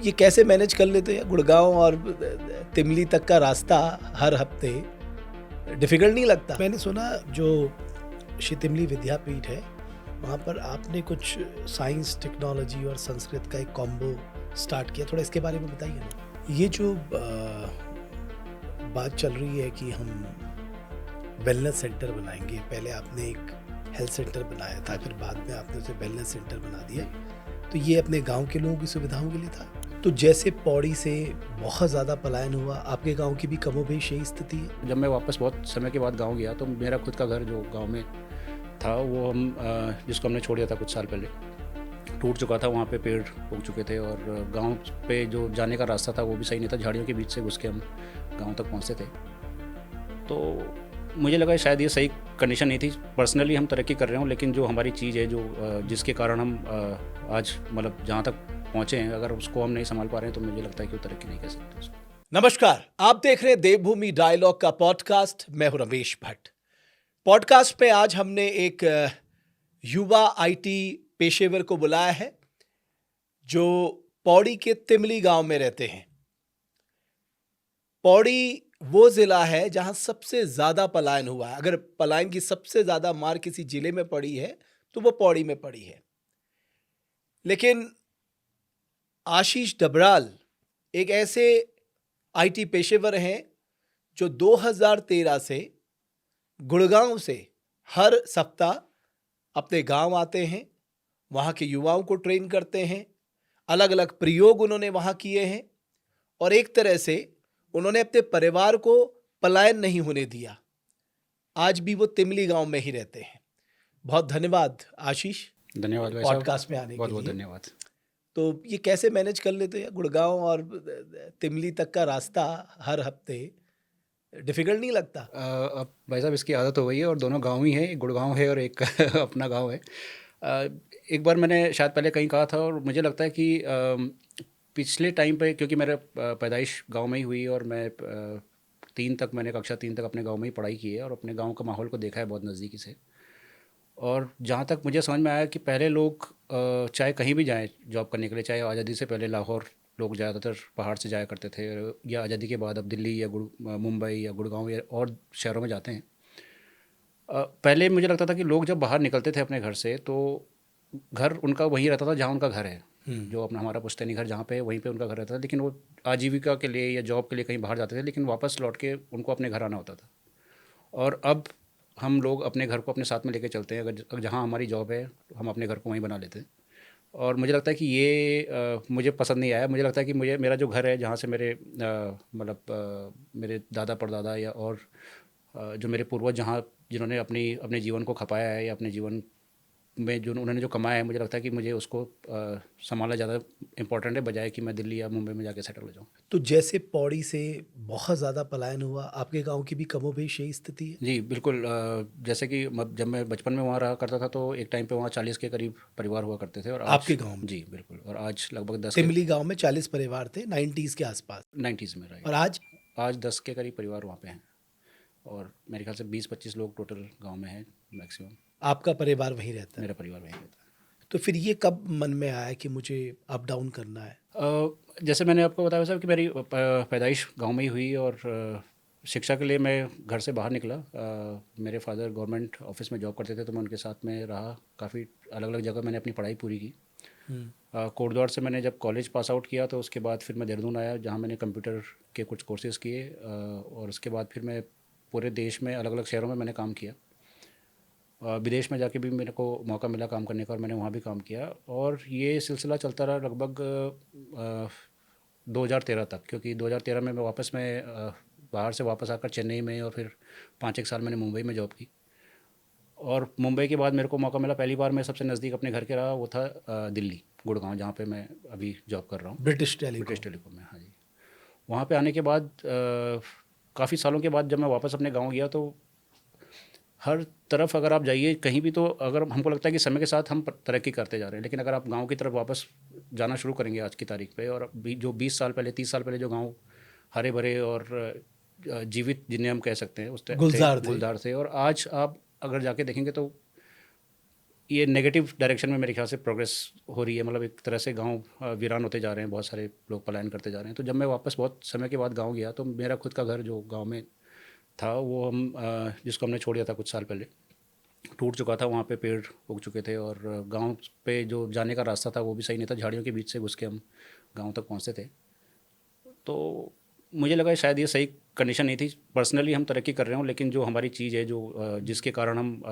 ये कैसे मैनेज कर लेते हैं गुड़गांव और तिमली तक का रास्ता हर हफ्ते? डिफिकल्ट नहीं लगता? मैंने सुना जो श्री तिमली विद्यापीठ है वहाँ पर आपने कुछ साइंस, टेक्नोलॉजी और संस्कृत का एक कॉम्बो स्टार्ट किया, थोड़ा इसके बारे में बताइए ना। ये जो बात चल रही है कि हम वेलनेस सेंटर बनाएंगे, पहले आपने एक हेल्थ सेंटर बनाया था, फिर बाद में आपने उसे वेलनेस सेंटर बना दिया, तो ये अपने गांव के लोगों की सुविधाओं के लिए था। तो जैसे पौड़ी से बहुत ज़्यादा पलायन हुआ, आपके गांव की भी कमोबेश यही स्थिति है? जब मैं वापस बहुत समय के बाद गांव गया तो मेरा खुद का घर जो गांव में था वो जिसको हमने छोड़ दिया था कुछ साल पहले, टूट चुका था। वहाँ पे पेड़ उग चुके थे और गांव पे जो जाने का रास्ता था वो भी सही नहीं था। झाड़ियों के बीच से घुस के हम गांव तक पहुँचते थे। तो मुझे लगा शायद ये सही कंडीशन नहीं थी। पर्सनली हम तरक्की कर रहे हो, लेकिन जो हमारी चीज़ है, जो जिसके कारण हम आज मतलब जहाँ तक पहुँचे हैं, अगर उसको हम नहीं संभाल पा रहे हैं तो मुझे लगता है कि वो तरक्की नहीं कर सकते उसको। नमस्कार, आप देख रहे हैं देवभूमि डायलॉग का पॉडकास्ट। मैं हूं रमेश भट्ट। पॉडकास्ट में आज हमने एक युवा आईटी पेशेवर को बुलाया है जो पौड़ी के तिमली गांव में रहते हैं। पौड़ी वो जिला है जहां सबसे ज्यादा पलायन हुआ है। अगर पलायन की सबसे ज्यादा मार किसी जिले में पड़ी है तो वो पौड़ी में पड़ी है। लेकिन आशीष डबराल एक ऐसे आईटी पेशेवर हैं जो 2013 से गुड़गांव से हर सप्ताह अपने गांव आते हैं, वहां के युवाओं को ट्रेन करते हैं। अलग अलग प्रयोग उन्होंने वहां किए हैं और एक तरह से उन्होंने अपने परिवार को पलायन नहीं होने दिया। आज भी वो तिमली गांव में ही रहते हैं। बहुत धन्यवाद आशीष, धन्यवाद भाई साहब, पॉडकास्ट में आने बहुत के बहुत लिए। धन्यवाद। तो ये कैसे मैनेज कर लेते हैं गुड़गांव और तिमली तक का रास्ता हर हफ्ते? डिफिकल्ट नहीं लगता? अब भाई साहब इसकी आदत हो गई है और दोनों गांव ही हैं, एक गुड़गांव है और एक अपना गांव है। एक बार मैंने शायद पहले कहीं कहा था और मुझे लगता है कि पिछले टाइम पे, क्योंकि मेरा पैदाइश गांव में ही हुई और मैं कक्षा 3 तक अपने गांव में ही पढ़ाई की है और अपने गांव का माहौल को देखा है बहुत नज़दीकी से। और जहाँ तक मुझे समझ में आया कि पहले लोग चाहे कहीं भी जाएं जॉब करने के लिए, चाहे आज़ादी से पहले लाहौर लोग ज़्यादातर पहाड़ से जाया करते थे, या आज़ादी के बाद अब दिल्ली या मुंबई या गुड़गांव या और शहरों में जाते हैं। पहले मुझे लगता था कि लोग जब बाहर निकलते थे अपने घर से तो घर उनका वहीं रहता था जहाँ उनका घर है, जो अपना हमारा पुश्तैनी घर जहाँ पे है वहीं पे उनका घर रहता था। लेकिन वो आजीविका के लिए या जॉब के लिए कहीं बाहर जाते थे, लेकिन वापस लौट के उनको अपने घर आना होता था। और अब हम लोग अपने घर को अपने साथ में लेके चलते हैं। अगर जहाँ हमारी जॉब है हम अपने घर को वहीं बना लेते हैं। और मुझे लगता है कि ये मुझे पसंद नहीं आया। मुझे लगता है कि मेरा जो घर है जहाँ से मेरे दादा परदादा या और जो मेरे पूर्वज जहाँ जिन्होंने अपने जीवन को खपाया है या अपने जीवन में जो उन्होंने जो कमाया है, मुझे लगता है कि मुझे उसको संभालना ज़्यादा इम्पोर्टेंट है, बजाय कि मैं दिल्ली या मुंबई में जाके सेटल हो जाऊँ। तो जैसे पौड़ी से बहुत ज़्यादा पलायन हुआ, आपके गांव की भी कमोबेश यही स्थिति है? जी बिल्कुल। जैसे कि जब मैं बचपन में वहाँ रहा करता था तो एक टाइम पे वहाँ 40 के करीब परिवार हुआ करते थे और आज आपके गांव में? जी बिल्कुल। और आज लगभग 10 के तिमली गांव में 40 परिवार थे 90s के आसपास, 90s में और राइट। आज? आज 10 के करीब परिवार वहाँ पे हैं और मेरे ख्याल से 20-25 लोग टोटल गांव में हैं मैक्सिमम। आपका परिवार वहीं रहता है? मेरा परिवार वहीं रहता है। तो फिर ये कब मन में आया कि मुझे अप डाउन करना है? जैसे मैंने आपको बताया साहब कि मेरी पैदाइश गांव में ही हुई और शिक्षा के लिए मैं घर से बाहर निकला। मेरे फादर गवर्नमेंट ऑफिस में जॉब करते थे तो मैं उनके साथ में रहा। काफ़ी अलग अलग जगह मैंने अपनी पढ़ाई पूरी की। कोटद्वार से मैंने जब कॉलेज पास आउट किया तो उसके बाद फिर मैं देहरादून आया जहाँ मैंने कंप्यूटर के कुछ कोर्सेज़ किए। और उसके बाद फिर मैं पूरे देश में अलग अलग शहरों में मैंने काम किया। विदेश में जाके भी मेरे को मौका मिला काम करने का और मैंने वहाँ भी काम किया। और ये सिलसिला चलता रहा लगभग 2013 तक, क्योंकि 2013 में मैं बाहर से वापस आकर चेन्नई में और फिर 5-1 साल मैंने मुंबई में जॉब की। और मुंबई के बाद मेरे को मौका मिला, पहली बार मैं सबसे नज़दीक अपने घर के रहा, वो था दिल्ली गुड़गांव जहाँ पे मैं अभी जॉब कर रहा हूँ, ब्रिटिश ब्रिटिश टेलीकॉम। टेलीकॉम में। हाँ जी। वहाँ पे आने के बाद काफ़ी सालों के बाद जब मैं वापस अपने गाँव गया तो हर तरफ अगर आप जाइए कहीं भी तो अगर हमको लगता है कि समय के साथ हम तरक्की करते जा रहे हैं, लेकिन अगर आप गांव की तरफ वापस जाना शुरू करेंगे आज की तारीख पे, और जो 20 साल पहले 30 साल पहले जो गांव हरे भरे और जीवित जिन्हें हम कह सकते हैं उस गुलजार थे। गुलदार थे, और आज आप अगर जाके देखेंगे तो ये नेगेटिव डायरेक्शन में मेरे ख्याल से प्रोग्रेस हो रही है। मतलब एक तरह से गांव वीरान होते जा रहे हैं, बहुत सारे लोग पलायन करते जा रहे हैं। तो जब मैं वापस बहुत समय के बाद गांव गया तो मेरा खुद का घर जो गांव में था वो जिसको हमने छोड़ दिया था कुछ साल पहले, टूट चुका था। वहाँ पे पेड़ उग चुके थे और गांव पे जो जाने का रास्ता था वो भी सही नहीं था, झाड़ियों के बीच से घुस के हम गांव तक पहुँचते थे। तो मुझे लगा शायद ये सही कंडीशन नहीं थी। पर्सनली हम तरक्की कर रहे हों, लेकिन जो हमारी चीज़ है, जो जिसके कारण हम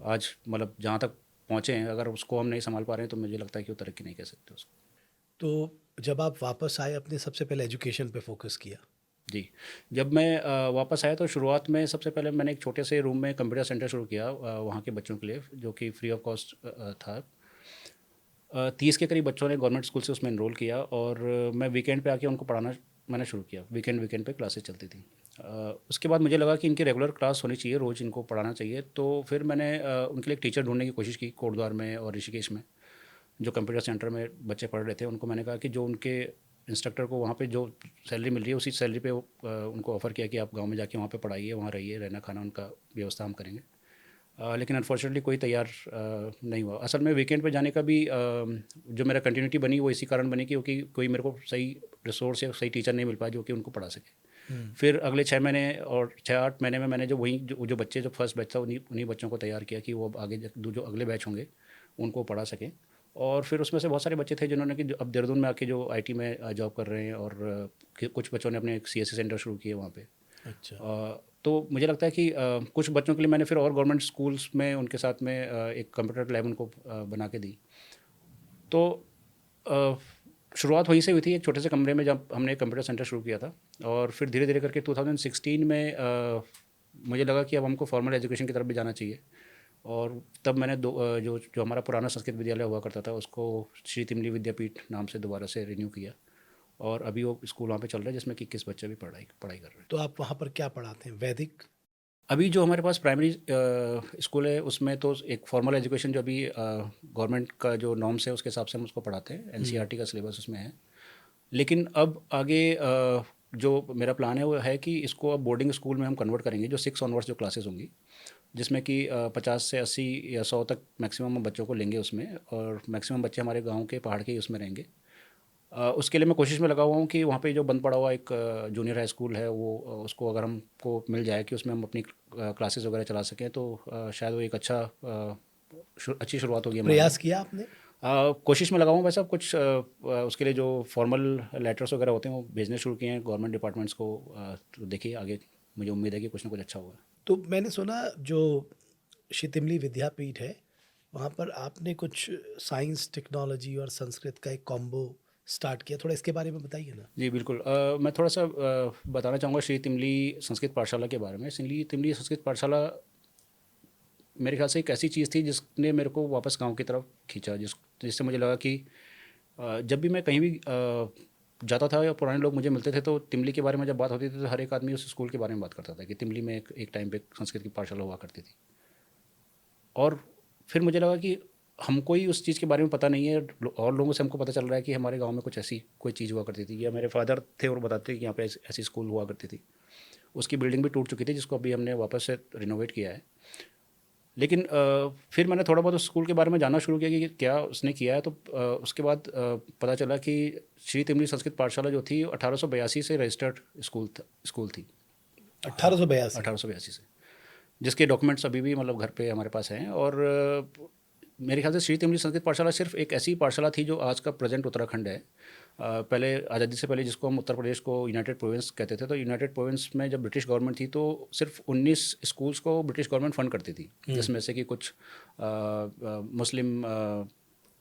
आज मतलब जहाँ तक पहुँचे हैं, अगर उसको हम नहीं संभाल पा रहे हैं तो मुझे लगता है कि वो तरक्की नहीं कह सकते उसको। तो जब आप वापस आए, अपने सबसे पहले एजुकेशन पे फोकस किया? जी। जब मैं वापस आया तो शुरुआत में सबसे पहले मैंने एक छोटे से रूम में कंप्यूटर सेंटर शुरू किया वहाँ के बच्चों के लिए, जो कि फ्री ऑफ कॉस्ट था। 30 के करीब बच्चों ने गवर्नमेंट स्कूल से उसमें एनरोल किया और मैं वीकेंड पे आके उनको पढ़ाना मैंने शुरू किया। वीकेंड पे क्लासेस चलती थी। उसके बाद मुझे लगा कि इनकी रेगुलर क्लास होनी चाहिए, रोज़ इनको पढ़ाना चाहिए। तो फिर मैंने उनके लिए एक टीचर ढूंढने की कोशिश की कोटद्वार में और ऋषिकेश में, जो कंप्यूटर सेंटर में बच्चे पढ़ रहे थे। उनको मैंने कहा कि जो उनके इंस्ट्रक्टर को वहाँ पे जो सैलरी मिल रही है उसी सैलरी पे उनको ऑफ़र किया कि आप गांव में जाके वहाँ पे पढ़ाइए, वहाँ रहिए, रहना खाना उनका व्यवस्था हम करेंगे। लेकिन अनफॉर्चुनेटली कोई तैयार नहीं हुआ। असल में वीकेंड पे जाने का भी जो मेरा कंटिन्यूटी बनी वो इसी कारण बनी क्योंकि कोई मेरे को सही रिसोर्स या सही टीचर नहीं मिल पाया जो कि उनको पढ़ा सके। फिर अगले 6 महीने और 6-8 महीने में मैंने जो बच्चे, जो फर्स्ट बैच था, उन्हीं उन्हीं बच्चों को तैयार किया कि वो अब आगे जो अगले बैच होंगे उनको पढ़ा सकें। और फिर उसमें से बहुत सारे बच्चे थे जिन्होंने कि अब देहरादून में आके जो आईटी में जॉब कर रहे हैं, और कुछ बच्चों ने अपने एक सीएससी सेंटर शुरू किए वहाँ पे। अच्छा। तो मुझे लगता है कि कुछ बच्चों के लिए मैंने फिर और गवर्नमेंट स्कूल्स में उनके साथ में एक कंप्यूटर लैब उनको बना के दी। तो अ, शुरुआत वहीं से हुई थी, एक छोटे से कमरे में जब हमने कंप्यूटर सेंटर शुरू किया था। और फिर धीरे धीरे करके 2016 में मुझे लगा कि अब हमको फॉर्मल एजुकेशन की तरफ भी जाना चाहिए। और तब मैंने जो जो हमारा पुराना संस्कृत विद्यालय हुआ करता था उसको श्री तिमली विद्यापीठ नाम से दोबारा से रिन्यू किया। और अभी वो स्कूल वहाँ पे चल रहा है जिसमें कि 21 बच्चे भी पढ़ाई पढ़ाई कर रहे हैं। तो आप वहाँ पर क्या पढ़ाते हैं? वैदिक? अभी जो हमारे पास प्राइमरी स्कूल है उसमें तो एक फॉर्मल एजुकेशन जो अभी गवर्नमेंट का जो नॉर्म्स है उसके हिसाब से हम उसको पढ़ाते हैं। एनसीईआरटी का सिलेबस उसमें है। लेकिन अब आगे जो मेरा प्लान है वो है कि इसको अब बोर्डिंग स्कूल में हम कन्वर्ट करेंगे, जो 6 ऑनवर्ड्स जो क्लासेस होंगी, जिसमें कि 50 से 80 या 100 तक मैक्सिमम हम बच्चों को लेंगे उसमें। और मैक्सिमम बच्चे हमारे गांव के पहाड़ के ही उसमें रहेंगे। उसके लिए मैं कोशिश में लगा हुआ हूँ कि वहाँ पे जो बंद पड़ा हुआ एक जूनियर हाई स्कूल है वो उसको अगर हमको मिल जाए कि उसमें हम अपनी क्लासेस वगैरह चला सकें तो शायद वो एक अच्छी शुरुआत होगी हमारे लिए। प्रयास किया आपने? कोशिश में लगा हूँ। वैसे अब कुछ उसके लिए जो फॉर्मल लेटर्स वगैरह होते हैं वो भेजने शुरू किए हैं गवर्नमेंट डिपार्टमेंट्स को। तो देखिए आगे मुझे उम्मीद है कि कुछ ना कुछ अच्छा होगा। तो मैंने सुना जो शितिमली विद्यापीठ है, वहाँ पर आपने कुछ साइंस, टेक्नोलॉजी और संस्कृत का एक कॉम्बो स्टार्ट किया। थोड़ा इसके बारे में बताइए ना। जी बिल्कुल। मैं थोड़ा सा बताना चाहूँगा श्री तिमली संस्कृत पाठशाला के बारे में। श्री तिमली संस्कृत पाठशाला मेरे ख्याल से एक ऐसी चीज़ थी जिसने मेरे को वापस गांव की तरफ खींचा, जिससे मुझे लगा कि जब भी मैं कहीं भी जाता था या पुराने लोग मुझे मिलते थे तो तिमली के बारे में जब बात होती थी तो हर एक आदमी उस स्कूल के बारे में बात करता था कि तिमली में एक टाइम पे संस्कृत की पाठशाला हुआ करती थी। और फिर मुझे लगा कि हमको ही उस चीज़ के बारे में पता नहीं है, और लोगों से हमको पता चल रहा है कि हमारे गांव में कुछ ऐसी कोई चीज़ हुआ करती थी, या मेरे फादर थे और बताते थे कि यहाँ पे ऐसी स्कूल हुआ करती थी। उसकी बिल्डिंग भी टूट चुकी थी जिसको अभी हमने वापस से रिनोवेट किया है। लेकिन फिर मैंने थोड़ा बहुत उस स्कूल के बारे में जानना शुरू किया कि क्या उसने किया है। तो उसके बाद पता चला कि श्री तिमली संस्कृत पाठशाला जो थी 1882 से रजिस्टर्ड स्कूल थी। 1882? 1882 से, जिसके डॉक्यूमेंट्स अभी भी मतलब घर पे हमारे पास हैं। और मेरे ख्याल से श्री तिमली संस्कृत पाठशाला सिर्फ एक ऐसी पाठशाला थी जो आज का प्रेजेंट उत्तराखंड है। पहले आज़ादी से पहले जिसको हम उत्तर प्रदेश को यूनाइटेड प्रोविंस कहते थे, तो यूनाइटेड प्रोविंस में जब ब्रिटिश गवर्नमेंट थी तो सिर्फ 19 स्कूल्स को ब्रिटिश गवर्नमेंट फंड करती थी, जिसमें से कि कुछ मुस्लिम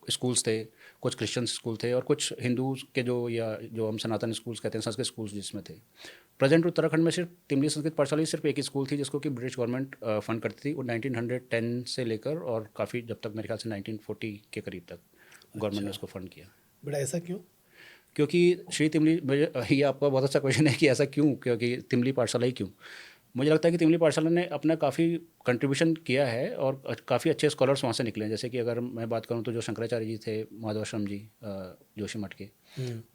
स्कूल्स थे, कुछ क्रिश्चियन स्कूल थे और कुछ हिंदू के जो हम सनातन स्कूल्स कहते हैं, संस्कृत स्कूल्स जिसमें थे। प्रेजेंट उत्तराखंड में सिर्फ तिमली संस्कृत पाठशाला ही सिर्फ एक ही स्कूल थी जिसको कि ब्रिटिश गवर्नमेंट फंड करती थी। वो 1910 से लेकर और काफ़ी जब तक मेरे ख्याल से 1940 के करीब तक गवर्नमेंट ने उसको फंड किया। बड़ा ऐसा क्यों? क्योंकि श्री तिमली ये आपका बहुत अच्छा क्वेश्चन है कि ऐसा क्यों, क्योंकि तिमली पाठशाला ही क्यों। मुझे लगता है कि तिमली पाठशाला ने अपना काफ़ी कंट्रीब्यूशन किया है और काफ़ी अच्छे स्कॉलर्स वहाँ से निकले हैं। जैसे कि अगर मैं बात करूँ तो जो शंकराचार्य जी थे, माधवाश्रम जी जोशी मठ के,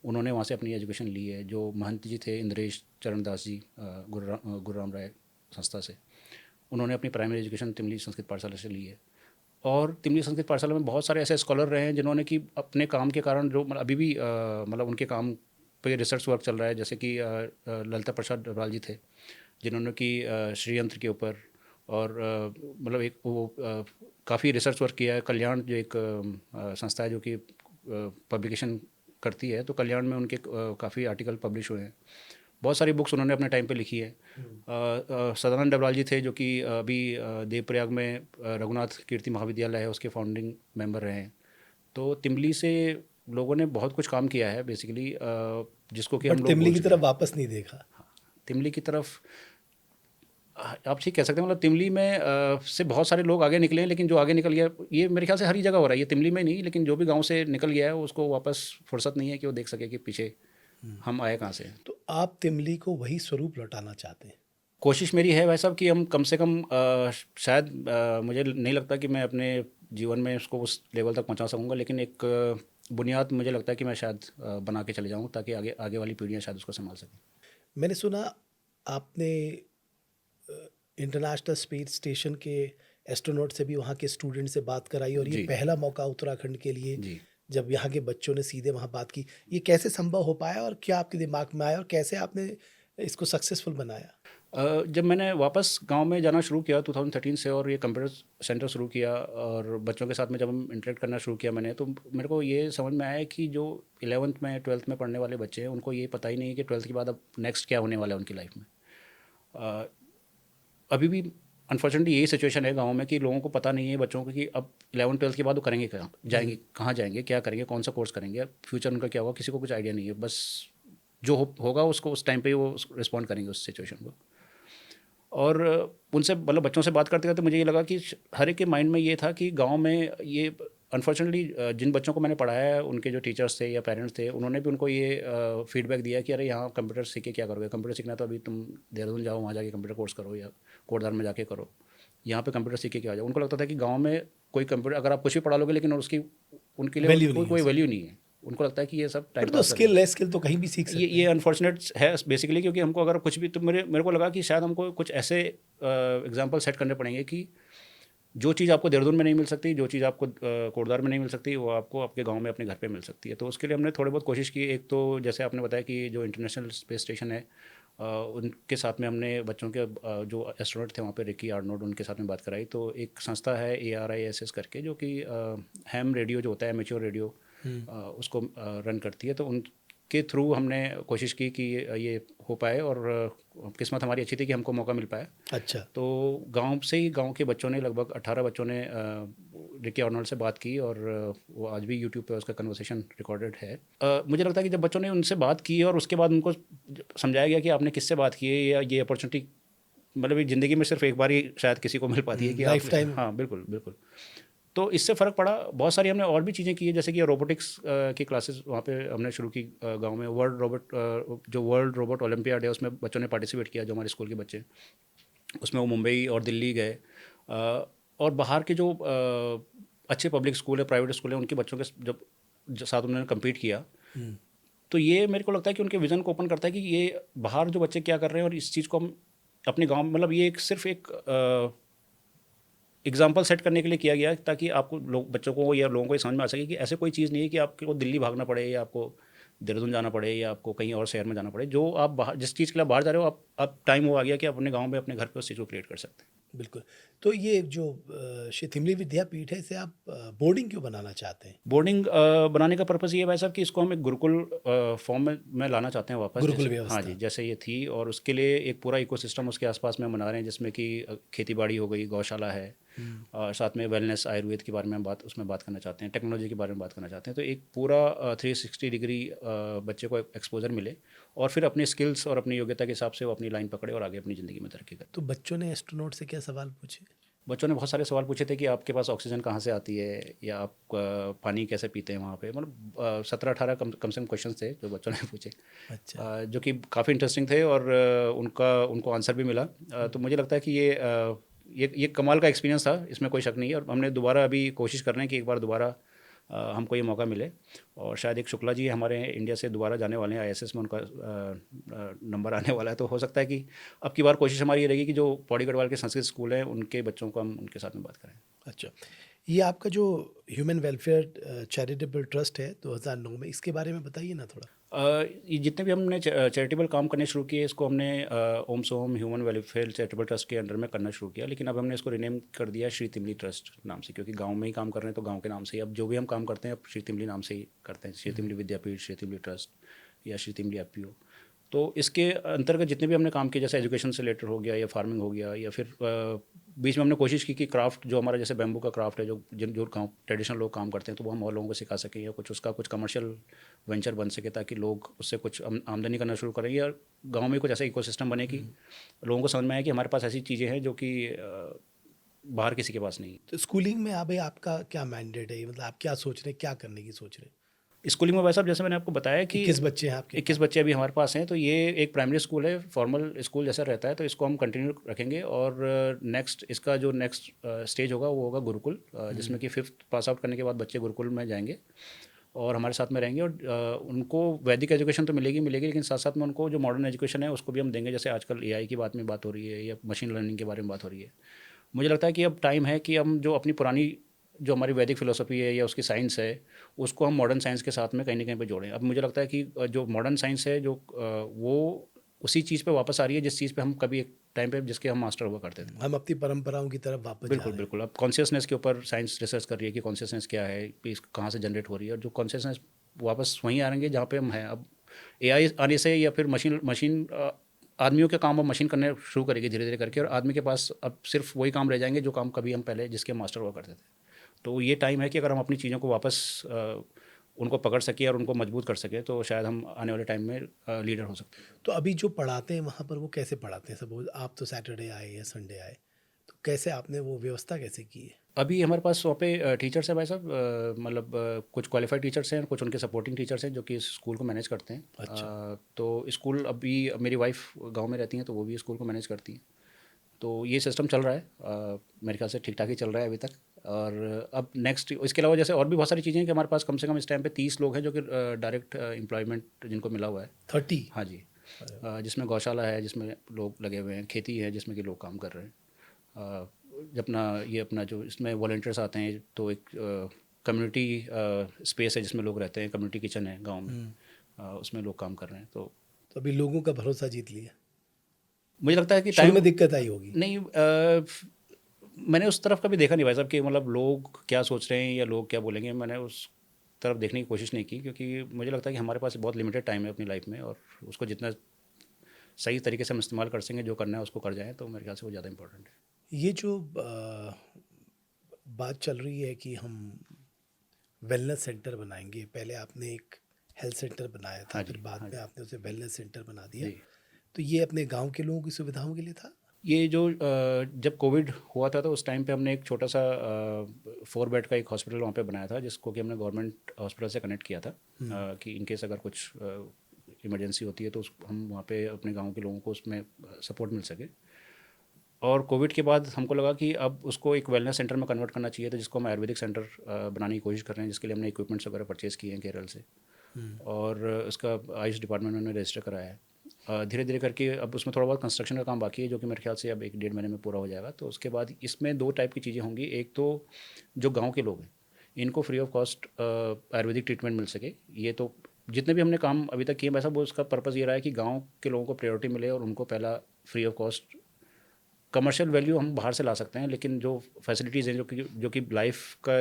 उन्होंने वहाँ से अपनी एजुकेशन ली है। जो महंत जी थे इंद्रेश चरण दास जी गुरुराम राय संस्था से, उन्होंने अपनी प्राइमरी एजुकेशन तिमली संस्कृत पाठशाला से ली है। और तिमली संस्कृत पाठशाला में बहुत सारे ऐसे स्कॉलर रहे हैं जिन्होंने कि अपने काम के कारण जो मतलब अभी भी मतलब उनके काम पे रिसर्च वर्क चल रहा है, जैसे कि ललिता प्रसाद डबराल जी थे जिन्होंने कि श्री यंत्र के ऊपर और मतलब एक वो काफ़ी रिसर्च वर्क किया है। कल्याण जो एक संस्था है जो कि पब्लिकेशन करती है, तो कल्याण में उनके काफ़ी आर्टिकल पब्लिश हुए हैं। बहुत सारी बुक्स उन्होंने अपने टाइम पे लिखी है। सदानंद डबराल जी थे जो कि अभी देवप्रयाग में रघुनाथ कीर्ति महाविद्यालय है उसके फाउंडिंग मेंबर रहे हैं। तो तिमली से लोगों ने बहुत कुछ काम किया है बेसिकली, जिसको कि हम बट लोग तिमली भूल की चुके तरफ हैं। वापस नहीं देखा। तिमली की तरफ आप ठीक कह सकते हैं, मतलब तिमली में से बहुत सारे लोग आगे निकले हैं, लेकिन जो आगे निकल गया ये मेरे ख्याल से हर ही जगह हो रहा है, ये तिमली में नहीं, लेकिन जो भी गांव से निकल गया है उसको वापस फुर्सत नहीं है कि वो देख सके कि पीछे हम आए कहाँ से। तो आप तिमली को वही स्वरूप लौटाना चाहते हैं। कोशिश मेरी है भाई साहब कि हम कम से कम शायद मुझे नहीं लगता कि मैं अपने जीवन में उसको उस लेवल तक पहुंचा सकूंगा, लेकिन एक बुनियाद मुझे लगता है कि मैं शायद बना के चले जाऊं ताकि आगे आगे वाली पीढ़ियां शायद उसको संभाल सकें। मैंने सुना आपने इंटरनेशनल स्पेस स्टेशन के एस्ट्रोनॉट से भी वहाँ के स्टूडेंट से बात कराई, और ये जी पहला मौका उत्तराखंड के लिए जी। जब यहाँ के बच्चों ने सीधे वहाँ बात की। ये कैसे संभव हो पाया और क्या आपके दिमाग में आया और कैसे आपने इसको सक्सेसफुल बनाया? जब मैंने वापस गांव में जाना शुरू किया 2013 से और ये कंप्यूटर सेंटर शुरू किया और बच्चों के साथ में जब हम इंटरेक्ट करना शुरू किया मैंने, तो मेरे को ये समझ में आया कि जो 11th में 12th में पढ़ने वाले बच्चे हैं उनको ये पता ही नहीं है कि 12th के बाद अब नेक्स्ट क्या होने वाला है उनकी लाइफ में। अ, अभी भी अनफॉर्चुनेटली यही सिचुएशन है गांव में कि लोगों को पता नहीं है बच्चों को कि अब 11th 12th के बाद वो करेंगे क्या, जाएंगे कहाँ, जाएंगे क्या करेंगे, कौन सा कोर्स करेंगे, फ्यूचर उनका क्या होगा, किसी को कुछ आइडिया नहीं है। बस जो होगा उसको उस टाइम पे वो रिस्पॉन्ड करेंगे उस सिचुएशन को। और उनसे मतलब बच्चों से बात करते करते मुझे ये लगा कि हर एक के माइंड में ये था कि गांव में ये अनफॉर्चुनेटली जिन बच्चों को मैंने पढ़ाया है उनके जो टीचर्स थे या पेरेंट्स थे उन्होंने भी उनको ये फीडबैक दिया कि अरे यहाँ कंप्यूटर सीख के क्या करोगे, कंप्यूटर सीखना तो अभी तुम देहरादून जाओ वहाँ जाके कंप्यूटर कोर्स करो या कोटद्वार में जाके करो, यहाँ पे कंप्यूटर सीख के क्या हो जाए। उनको लगता था कि गाँव में कोई कंप्यूटर अगर आप कुछ भी पढ़ा लोगे लेकिन उसकी उनके लिए वैल्यू नहीं है कोई उसकी। वैल्यू नहीं है। उनको लगता है कि ये सब टाइम बट तो पास स्किल है, स्किल तो कहीं भी सीख सकते ये हैं। अनफॉर्चुनेट है बेसिकली, क्योंकि हमको अगर कुछ भी तो मेरे को लगा कि शायद हमको कुछ ऐसे एग्जांपल सेट करने पड़ेंगे कि जो चीज़ आपको देहरादून में नहीं मिल सकती, जो चीज़ आपको कोटद्वार में नहीं मिल सकती, वो आपको आपके गांव में अपने घर पे मिल सकती है। तो उसके लिए हमने थोड़ी बहुत कोशिश की। एक तो जैसे आपने बताया कि जो इंटरनेशनल स्पेस स्टेशन है उनके साथ में हमने बच्चों के जो एस्ट्रोनॉट थे वहाँ पे रिकी आर्नोल्ड उनके साथ में बात कराई। तो एक संस्था है ARISS करके जो कि हैम रेडियो जो होता है एमेच्योर रेडियो उसको रन करती है। तो उनके थ्रू हमने कोशिश की कि ये हो पाए और किस्मत हमारी अच्छी थी कि हमको मौका मिल पाया। अच्छा। तो गांव से ही गांव के बच्चों ने लगभग 18 बच्चों ने रिकी आर्नोल्ड से बात की और वो आज भी यूट्यूब पे उसका कन्वर्सेशन रिकॉर्डेड है। मुझे लगता है कि जब बच्चों ने उनसे बात की और उसके बाद उनको समझाया गया कि आपने किससे बात की है या ये अपॉर्चुनिटी मतलब ये ज़िंदगी में सिर्फ एक बार ही शायद किसी को मिल पाती है कि लाइफ आप, टाइम। हाँ बिल्कुल बिल्कुल। तो इससे फ़र्क पड़ा। बहुत सारी हमने और भी चीज़ें की है, जैसे कि रोबोटिक्स की क्लासेस वहाँ पे हमने शुरू की गांव में। जो वर्ल्ड रोबोट ओलंपियाड है उसमें बच्चों ने पार्टिसिपेट किया, जो हमारे स्कूल के बच्चे, उसमें वो मुंबई और दिल्ली गए। और बाहर के जो अच्छे पब्लिक स्कूल है, प्राइवेट स्कूल है, उनके बच्चों के साथ उन्होंने कम्पीट किया। तो ये मेरे को लगता है कि उनके विज़न को ओपन करता है कि ये बाहर जो बच्चे क्या कर रहे हैं और इस चीज़ को हम अपने गांव में, मतलब ये एक सिर्फ एक एग्जाम्पल सेट करने के लिए किया गया ताकि आपको बच्चों को या लोगों को ये समझ में आ सके कि ऐसे कोई चीज़ नहीं है कि आपको दिल्ली भागना पड़े या आपको देहरादून जाना पड़े या आपको कहीं और शहर में जाना पड़े। जो आप बाहर जिस चीज़ के लिए बाहर जा रहे हो, आप टाइम वो आ गया कि आप अपने गांव में अपने घर पे उस चीज़ को क्रिएट कर सकते हैं। बिल्कुल। तो ये जो श्री तिमली विद्यापीठ है, इसे आप बोर्डिंग क्यों बनाना चाहते हैं? बोर्डिंग बनाने का पर्पज़ ये है भाई साहब कि इसको हम एक गुरुकुल फॉर्म में लाना चाहते हैं वापस। गुरुकुल जैसे हाँ व्यवस्था। जी, जैसे ये थी, और उसके लिए एक पूरा इकोसिस्टम उसके आसपास में बना रहे हैं जिसमें कि खेती बाड़ी हो गई, गौशाला है, और साथ में वेलनेस आयुर्वेद के बारे में उसमें बात करना चाहते हैं, टेक्नोलॉजी के बारे में बात करना चाहते हैं। तो एक पूरा 360 डिग्री बच्चे को एक्सपोजर मिले और फिर अपने स्किल्स और अपनी योग्यता के हिसाब से वो अपनी लाइन पकड़े और आगे अपनी ज़िंदगी में तरक्की करे। तो बच्चों ने एस्ट्रोनॉट से क्या सवाल पूछे? बच्चों ने बहुत सारे सवाल पूछे थे कि आपके पास ऑक्सीजन कहाँ से आती है या आप पानी कैसे पीते हैं वहाँ पे। मतलब 17-18 कम से कम क्वेश्चन थे जो बच्चों ने पूछे। अच्छा। जो कि काफ़ी इंटरेस्टिंग थे और उनको आंसर भी मिला। तो मुझे लगता है कि ये कमाल का एक्सपीरियंस था, इसमें कोई शक नहीं है। और हमने दोबारा अभी कोशिश कर रहे हैं कि एक बार दोबारा हमको ये मौका मिले, और शायद एक शुक्ला जी हमारे इंडिया से दोबारा जाने वाले हैं, ISS में उनका नंबर आने वाला है। तो हो सकता है कि अब की बार कोशिश हमारी ये रहेगी कि जो पौड़ी गढ़वाल के संस्कृत स्कूल हैं उनके बच्चों को हम उनके साथ में बात करें। अच्छा। ये आपका जो ह्यूमन वेलफेयर चैरिटेबल ट्रस्ट है 2009 में, इसके बारे में बताइए ना थोड़ा। ये जितने भी हमने चैरिटेबल काम करने शुरू किए, इसको हमने ओम सोहम ह्यूमन वेलफेयर चैरिटेबल ट्रस्ट के अंडर में करना शुरू किया, लेकिन अब हमने इसको रिनेम कर दिया श्री तिमली ट्रस्ट नाम से, क्योंकि गांव में ही काम कर रहे हैं तो गांव के नाम से ही अब जो भी हम काम करते हैं अब श्री तिमली नाम से ही करते हैं। श्री तिमली विद्यापीठ, श्री तिमली ट्रस्ट या श्री तिमली एफपीओ। तो इसके अंतर्गत जितने भी हमने काम किए, जैसे एजुकेशन से रिलेटेड हो गया या फार्मिंग हो गया, या फिर बीच में हमने कोशिश की कि क्राफ्ट जो हमारा जैसे बैम्बू का क्राफ्ट है, जो गाँव ट्रेडिशनल लोग काम करते हैं, तो वो हम और लोगों को सिखा सकें या कुछ उसका कुछ कमर्शियल वेंचर बन सके, ताकि लोग उससे कुछ आमदनी करना शुरू करें, या गाँव में कुछ ऐसा इकोसिस्टम बने कि लोगों को समझ में आए कि हमारे पास ऐसी चीज़ें हैं जो कि बाहर किसी के पास नहीं है। तो स्कूलिंग में अभी आपका क्या मैंडेट है, मतलब आप क्या सोच रहे हैं, क्या करने की सोच रहे हैं? स्कूलिंग में भाई साहब, जैसे मैंने आपको बताया कि 21 बच्चे हैं आपके? 21 बच्चे अभी हमारे पास हैं, तो ये एक प्राइमरी स्कूल है, फॉर्मल स्कूल जैसा रहता है, तो इसको हम कंटिन्यू रखेंगे। और नेक्स्ट इसका जो नेक्स्ट स्टेज होगा वो होगा गुरुकुल, जिसमें कि 5th पास आउट करने के बाद बच्चे गुरुकुल में जाएंगे और हमारे साथ में रहेंगे। और उनको वैदिक एजुकेशन तो मिलेगी, लेकिन साथ साथ में उनको जो मॉडर्न एजुकेशन है उसको भी हम देंगे। जैसे आजकल एआई की बात हो रही है या मशीन लर्निंग के बारे में बात हो रही है। मुझे लगता है कि अब टाइम है कि हम जो अपनी पुरानी जो हमारी वैदिक फ़िलोसफी है या उसकी साइंस है, उसको हम मॉडर्न साइंस के साथ में कहीं न कहीं पे जोड़ें। अब मुझे लगता है कि जो मॉडर्न साइंस है, जो वो उसी चीज़ पे वापस आ रही है जिस चीज़ पे हम कभी एक टाइम पे जिसके हम मास्टर हुआ करते थे। हम अपनी परंपराओं की तरफ वापस जा बिल्कुल, रहे हैं। बिल्कुल। अब कॉन्शियसनेस के ऊपर साइंस रिसर्च कर रही है कि कॉन्शियसनेस क्या है, पीस कहाँ से जनरेट हो रही है, और जो कॉन्शियसनेस वापस वहीं आ रहेंगे जहाँ पे हम हैं। अब एआई आने से या फिर मशीन मशीन आदमियों के काम अब मशीन करने शुरू करेगी धीरे-धीरे करके, और आदमी के पास अब सिर्फ़ वही काम रह जाएँगे जो काम कभी हम पहले जिसके हम मास्टर हुआ करते थे। तो ये टाइम है कि अगर हम अपनी चीज़ों को वापस उनको पकड़ सकें और उनको मजबूत कर सकें, तो शायद हम आने वाले टाइम में लीडर हो सकते हैं। तो अभी जो पढ़ाते हैं वहाँ पर, वो कैसे पढ़ाते हैं? सपोज आप तो सैटरडे आए या संडे आए, तो कैसे आपने वो व्यवस्था कैसे की है? अभी हमारे पास वहाँ पे टीचर्स हैं भाई साहब, मतलब कुछ क्वालिफाइड टीचर्स हैं और कुछ उनके सपोर्टिंग टीचर्स हैं जो कि इस स्कूल को मैनेज करते हैं। अच्छा। तो स्कूल अभी मेरी वाइफ गांव में रहती हैं, तो वो भी स्कूल को मैनेज करती हैं। तो ये सिस्टम चल रहा है, मेरे ख्याल से ठीक ठाक ही चल रहा है अभी तक। और अब नेक्स्ट इसके अलावा जैसे और भी बहुत सारी चीज़ें हैं कि हमारे पास कम से कम इस टाइम पे 30 लोग हैं जो कि डायरेक्ट एम्प्लॉयमेंट जिनको मिला हुआ है। 30? हाँ जी। जिसमें गौशाला है, जिसमें लोग लगे हुए हैं, खेती है जिसमें कि लोग काम कर रहे हैं। अपना जो इसमें वॉलंटियर्स आते हैं, तो एक कम्युनिटी स्पेस है जिसमें लोग रहते हैं, कम्युनिटी किचन है गांव में, उसमें लोग काम कर रहे हैं। तो अभी लोगों का भरोसा जीत लिया? मुझे लगता है कि शुरू टाइम में दिक्कत आई होगी। नहीं, मैंने उस तरफ कभी देखा नहीं भाई साहब कि मतलब लोग क्या सोच रहे हैं या लोग क्या बोलेंगे। मैंने उस तरफ देखने की कोशिश नहीं की, क्योंकि मुझे लगता है कि हमारे पास बहुत लिमिटेड टाइम है अपनी लाइफ में, और उसको जितना सही तरीके से हम इस्तेमाल कर सकेंगे, जो करना है उसको कर जाएँ, तो मेरे ख्याल से वो ज़्यादा इंपॉर्टेंट है। ये जो बात चल रही है कि हम वेलनेस सेंटर बनाएंगे, पहले आपने एक हेल्थ सेंटर बनाया था, हाँ फिर जी, बाद हाँ में जी। आपने उसे वेलनेस सेंटर बना दिया, जी। तो ये अपने गांव के लोगों की सुविधाओं के लिए था? ये जो जब कोविड हुआ था, तो उस टाइम पे हमने एक छोटा सा 4 बेड का एक हॉस्पिटल वहाँ पे बनाया था, जिसको कि हमने गवर्नमेंट हॉस्पिटल से कनेक्ट किया था, कि इन केस अगर कुछ इमरजेंसी होती है तो हम वहाँ पे अपने गांव के लोगों को उसमें सपोर्ट मिल सके। और कोविड के बाद हमको लगा कि अब उसको एक वेलनेस सेंटर में कन्वर्ट करना चाहिए, तो जिसको हम आयुर्वेदिक सेंटर बनाने की कोशिश कर रहे हैं, जिसके लिए हमने इक्विपमेंट्स वगैरह परचेज़ किए हैं केरल से। और उसका आयुष डिपार्टमेंट में हमने रजिस्टर कराया है। धीरे धीरे करके अब उसमें थोड़ा बहुत कंस्ट्रक्शन का काम बाकी है, जो कि मेरे ख्याल से अब 1 डेढ़ महीने में पूरा हो जाएगा। तो उसके बाद इसमें 2 टाइप की चीज़ें होंगी। एक तो जो गांव के लोग हैं, इनको free of cost Ayurvedic treatment मिल सके। ये तो जितने भी हमने काम अभी तक किए वैसा, वो उसका पर्पज़ ये रहा है कि गाँव के लोगों को प्रायोरिटी मिले और उनको पहला free of cost. Commercial value हम बाहर से ला सकते हैं, लेकिन जो फैसिलिटीज़ हैं, जो कि लाइफ का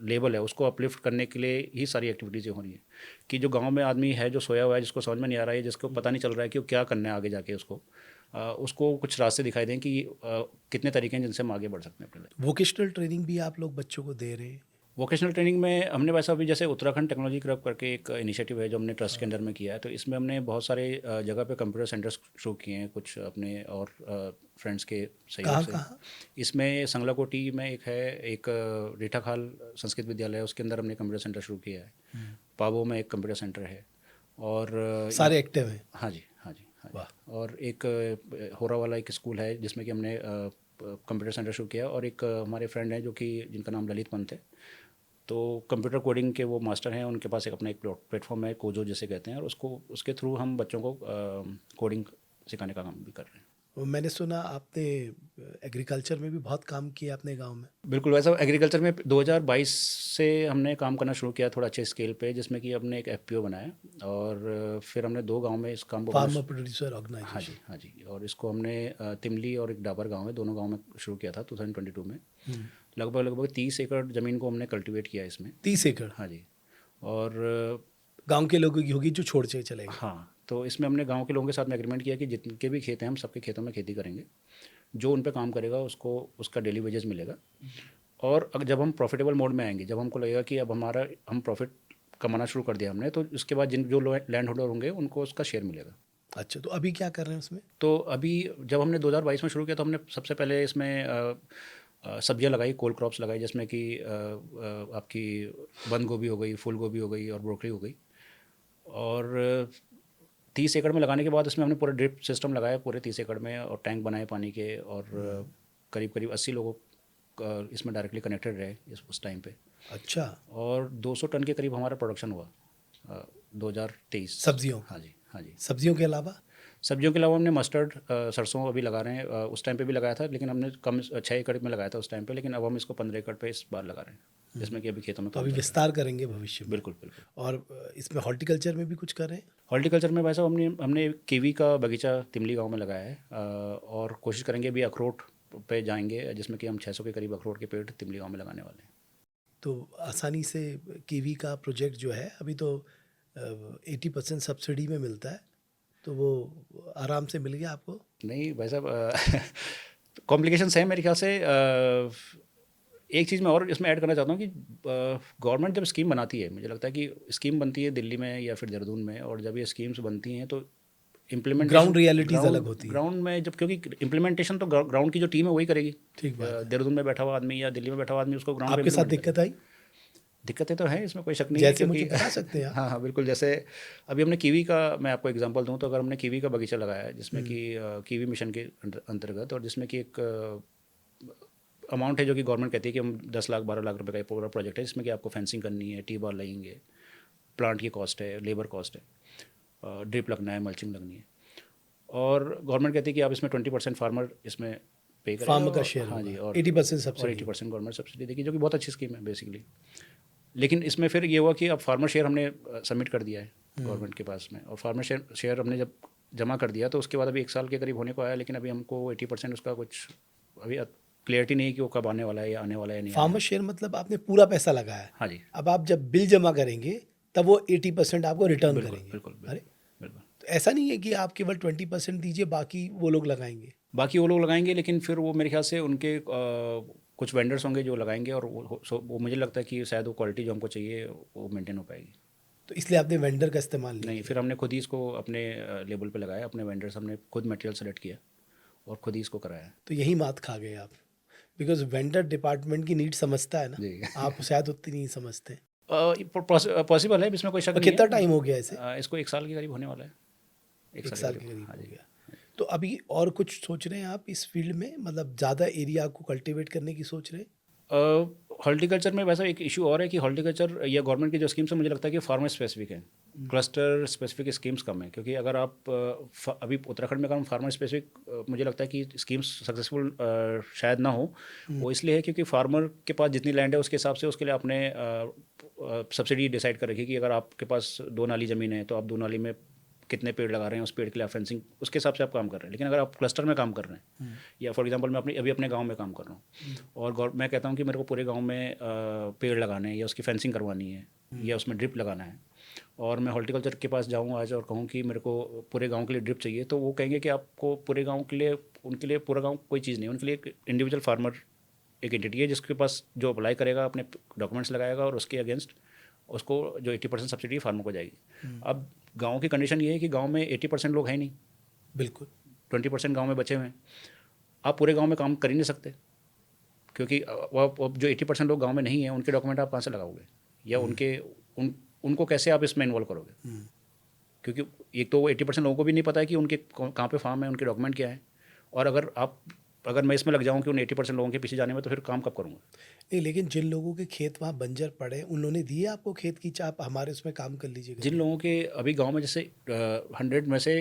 लेवल है, उसको अपलिफ्ट करने के लिए ही सारी एक्टिविटीज़ें हो रही हैं। कि जो गांव में आदमी है, जो सोया हुआ है, जिसको समझ में नहीं आ रहा है, जिसको पता नहीं चल रहा है कि वो क्या करना है आगे जाके, उसको कुछ रास्ते दिखाई दें कि कितने तरीके हैं जिनसे हम आगे बढ़ सकते हैं अपने लाइफ। वोकेशनल ट्रेनिंग भी आप लोग बच्चों को दे रहे हैं? वोकेशनल ट्रेनिंग में हमने वैसा अभी जैसे उत्तराखंड टेक्नोलॉजी क्लब करके एक इनिशिएटिव है जो हमने ट्रस्ट के अंदर में किया है, तो इसमें हमने बहुत सारे जगह पे कंप्यूटर सेंटर्स शुरू किए हैं, कुछ अपने और फ्रेंड्स के सहयोग कहाँ से। कहाँ? इसमें संगलाकोटी में एक है, एक रीठा खाल संस्कृत विद्यालय है, उसके अंदर हमने कंप्यूटर सेंटर शुरू किया है। पाबो में एक कंप्यूटर सेंटर है, और सारे एक्टिव हैं? हाँ जी, हाँ जी, हाँ जी। वाह। और एक होरा वाला एक स्कूल है जिसमें कि हमने कंप्यूटर सेंटर शुरू किया, और एक हमारे फ्रेंड हैं जो कि जिनका नाम ललित पंत है, तो कंप्यूटर कोडिंग के वो मास्टर हैं। उनके पास एक अपना एक प्लेटफॉर्म है, कोजो जिसे कहते हैं, और उसके थ्रू हम बच्चों को कोडिंग सिखाने का काम भी कर रहे हैं। और मैंने सुना आपने एग्रीकल्चर में भी बहुत काम किया अपने गांव में। बिल्कुल, वैसा एग्रीकल्चर में 2022 से हमने काम करना शुरू किया थोड़ा अच्छे स्केल पे, जिसमें कि हमने एक एफपीओ बनाया और फिर हमने 2 गाँव में इस काम को फार्मर प्रोड्यूसर हाँ ऑर्गेनाइजेशन। जी, हाँ जी। और इसको हमने तिमली और एक डाबर गाँव है, दोनों गाँव में शुरू किया था 2022 में। लगभग 30 एकड़ ज़मीन को हमने कल्टीवेट किया इसमें। 30 एकड़ हाँ जी। और गांव के लोगों की होगी जो छोड़ के चले गए। हाँ, तो इसमें हमने गाँव के लोगों के साथ में एग्रीमेंट किया कि जितने भी खेत हैं हम सबके खेतों में खेती करेंगे। जो उन पे काम करेगा उसको उसका डेली वेजेस मिलेगा। और जब हम प्रॉफिटेबल मोड में आएंगे, जब हमको लगेगा कि अब हम प्रॉफिट कमाना शुरू कर दिया हमने, तो उसके बाद जो लैंड होल्डर होंगे उनको उसका शेयर मिलेगा। अच्छा, तो अभी क्या कर रहे हैं उसमें? तो अभी जब हमने 2022 में शुरू किया तो हमने सबसे पहले इसमें सब्जियां लगाई, कोल्ड क्रॉप्स लगाई, जिसमें कि आपकी बंद गोभी हो गई, फूल गोभी हो गई और ब्रोकली हो गई। और 30 एकड़ में लगाने के बाद इसमें हमने पूरा ड्रिप सिस्टम लगाया पूरे 30 एकड़ में, और टैंक बनाए पानी के, और करीब करीब 80 लोगों इसमें डायरेक्टली कनेक्टेड रहे उस टाइम पे। अच्छा, और 200 टन के करीब हमारा प्रोडक्शन हुआ 2023। सब्जियों? हाँ जी, हाँ जी। सब्जियों के अलावा? सब्जियों के अलावा हमने मस्टर्ड, सरसों अभी लगा रहे हैं। उस टाइम पे भी लगाया था, लेकिन हमने कम 6 एकड़ में लगाया था उस टाइम पे, लेकिन अब हम इसको 15 एकड़ पे इस बार लगा रहे हैं, जिसमें कि अभी खेतों में तो काम अभी चल रहा विस्तार करेंगे भविष्य है। में। बिल्कुल बिल्कुल। और इसमें हॉर्टिकल्चर में भी कुछ कर रहे हैं? हॉर्टिकल्चर में वैसा हमने कीवी का बगीचा तिमली गांव में लगाया है, और कोशिश करेंगे अभी अखरोट पे जाएंगे, जिसमें कि हम 600 के करीब अखरोट के पेड़ तिमली गांव में लगाने वाले हैं। तो आसानी से कीवी का प्रोजेक्ट जो है अभी तो 80% सब्सिडी में मिलता है, तो वो आराम से मिल गया आपको? नहीं भाई साहब, कॉम्प्लिकेशंस हैं मेरे ख्याल से। एक चीज़ मैं और इसमें ऐड करना चाहता हूँ कि गवर्नमेंट जब स्कीम बनाती है, मुझे लगता है कि स्कीम बनती है दिल्ली में या फिर देहरादून में, और जब ये स्कीम्स बनती हैं तो इम्प्लीमेंटेशन ग्राउंड रियलिटीज अलग होती है। ग्राउंड में जब, क्योंकि इम्प्लीमेंटेशन तो ग्राउंड की जो टीम है वही करेगी। ठीक बात है। देहरादून में बैठा हुआ आदमी या दिल्ली में बैठा हुआ आदमी उसको ग्राउंड पे आपके साथ implement दिक्कत आई? दिक्कतें तो हैं, इसमें कोई शक नहीं है, जैसे मुझे क्योंकि बता सकते हैं आप? हाँ हाँ बिल्कुल। जैसे अभी हमने कीवी का, मैं आपको एग्जांपल दूं तो अगर हमने कीवी का बगीचा लगाया है, जिसमें कि कीवी मिशन के अंतर्गत, और जिसमें कि एक अमाउंट है जो कि गवर्नमेंट कहती है कि हम 10 लाख 12 लाख रुपए का ये पूरा प्रोजेक्ट है, जिसमें कि आपको फेंसिंग करनी है, टी बार लगेंगे, प्लांट की कॉस्ट है, लेबर कॉस्ट है, ड्रिप लगना है, मल्चिंग लगनी है, और गवर्नमेंट कहती है कि आप इसमें 20% फार्मर इसमें पे करें। फार्मर का शेयर हाँ जी, होगा, और 80% और सब्सिडी। 80% गवर्नमेंट सब्सिडी देगी, जो कि बहुत अच्छी स्कीम है बेसिकली। लेकिन इसमें फिर ये हुआ कि अब फार्मर शेयर हमने सबमिट कर दिया है गवर्नमेंट के पास में, और फार्मर शेयर हमने जब जमा कर दिया तो उसके बाद अभी 1 साल के करीब होने को आया, लेकिन अभी हमको 80% उसका कुछ अभी क्लियरिटी नहीं है कि वो कब आने वाला है, या आने वाला है या नहीं आने फार्मर शेयर मतलब आपने पूरा पैसा लगाया है, वाला। हाँ जी, अब आप जब बिल जमा करेंगे तब वो 80% आपको रिटर्न बिल्कुल करेंगे। बिल्कुल अरे, बिल्कुल। तो ऐसा नहीं है कि आप केवल 20% दीजिए, बाकी वो लोग लगाएंगे? बाकी वो लोग लगाएंगे, लेकिन फिर वो मेरे ख्याल से उनके कुछ वेंडर्स होंगे जो लगाएंगे, और वो मुझे लगता है कि शायद वो क्वालिटी जो हमको चाहिए वो मेंटेन हो पाएगी। तो इसलिए आपने वेंडर का इस्तेमाल नहीं नहीं, किया? फिर हमने खुद ही इसको अपने लेवल पे लगाया, अपने वेंडर्स हमने खुद मटेरियल सेलेक्ट किया और खुद ही इसको कराया। तो यही मात खा गए आप, बिकॉज वेंडर डिपार्टमेंट की नीड समझता है ना, जी। आप शायद उतनी नहीं समझते। पॉसिबल है, इसमें कोई शक और नहीं कितना है। टाइम हो गया इसे? इसको 1 साल के करीब होने वाला है। 1 साल के करीब हाँ हो जी। गया। तो अभी और कुछ सोच रहे हैं आप इस फील्ड में, मतलब ज़्यादा एरिया को कल्टीवेट करने की सोच रहे हैं? हॉर्टिकल्चर में वैसा एक इशू और है कि हॉर्टिकल्चर या गवर्नमेंट की जो स्कीम्स है, मुझे लगता है कि फार्मर स्पेसिफिक है, क्लस्टर स्पेसिफिक स्कीम्स कम है। क्योंकि अगर आप अभी उत्तराखंड में अगर हम फार्मर स्पेसिफिक, मुझे लगता है कि स्कीम्स सक्सेसफुल शायद ना हो। वो इसलिए है क्योंकि फार्मर के पास जितनी लैंड है उसके हिसाब से उसके लिए आपने सब्सिडी डिसाइड कर रखी कि अगर आपके पास 2 नाली ज़मीन है तो आप 2 नाली में कितने पेड़ लगा रहे हैं, उस पेड़ के लिए आप फेंसिंग, उसके हिसाब से आप काम कर रहे हैं। लेकिन अगर आप क्लस्टर में काम कर रहे हैं, या फॉर एग्जांपल मैं अभी अपने गांव में काम कर रहा हूँ, और मैं कहता हूँ कि मेरे को पूरे गांव में पेड़ लगाने हैं, या उसकी फेंसिंग करवानी है, या उसमें ड्रिप लगाना है, और मैं हॉर्टिकल्चर के पास जाऊँ आज और कहूँ कि मेरे को पूरे गाँव के लिए ड्रिप चाहिए, तो वो कहेंगे कि आपको पूरे गाँव के लिए, उनके लिए पूरा गाँव कोई चीज़ नहीं है, उनके लिए एक इंडिविजुअल फार्मर एक एंटिटी है जिसके पास जो अप्लाई करेगा, अपने डॉक्यूमेंट्स लगाएगा, और उसके अगेंस्ट उसको जो 80% सब्सिडी फार्मर को जाएगी। अब गांव की कंडीशन ये है कि गांव में 80% लोग हैं नहीं, बिल्कुल। 20% गांव में बचे हुए हैं। आप पूरे गांव में काम कर ही नहीं सकते, क्योंकि अब जो 80% लोग गांव में नहीं हैं उनके डॉक्यूमेंट आप कहाँ से लगाओगे, या उनको कैसे आप इसमें इन्वॉल्व करोगे? क्योंकि एक तो 80% लोगों को भी नहीं पता है कि उनके कहाँ पे फार्म है, उनके डॉक्यूमेंट क्या है, और अगर मैं इसमें लग जाऊँ कि उन 80% लोगों के पीछे जाने में, तो फिर काम कब करूँगा? नहीं, लेकिन जिन लोगों के खेत वहाँ बंजर पड़े, उन्होंने दिए आपको खेत की, आप हमारे उसमें काम कर लीजिएगा? जिन लोगों के अभी गांव में जैसे 100 में से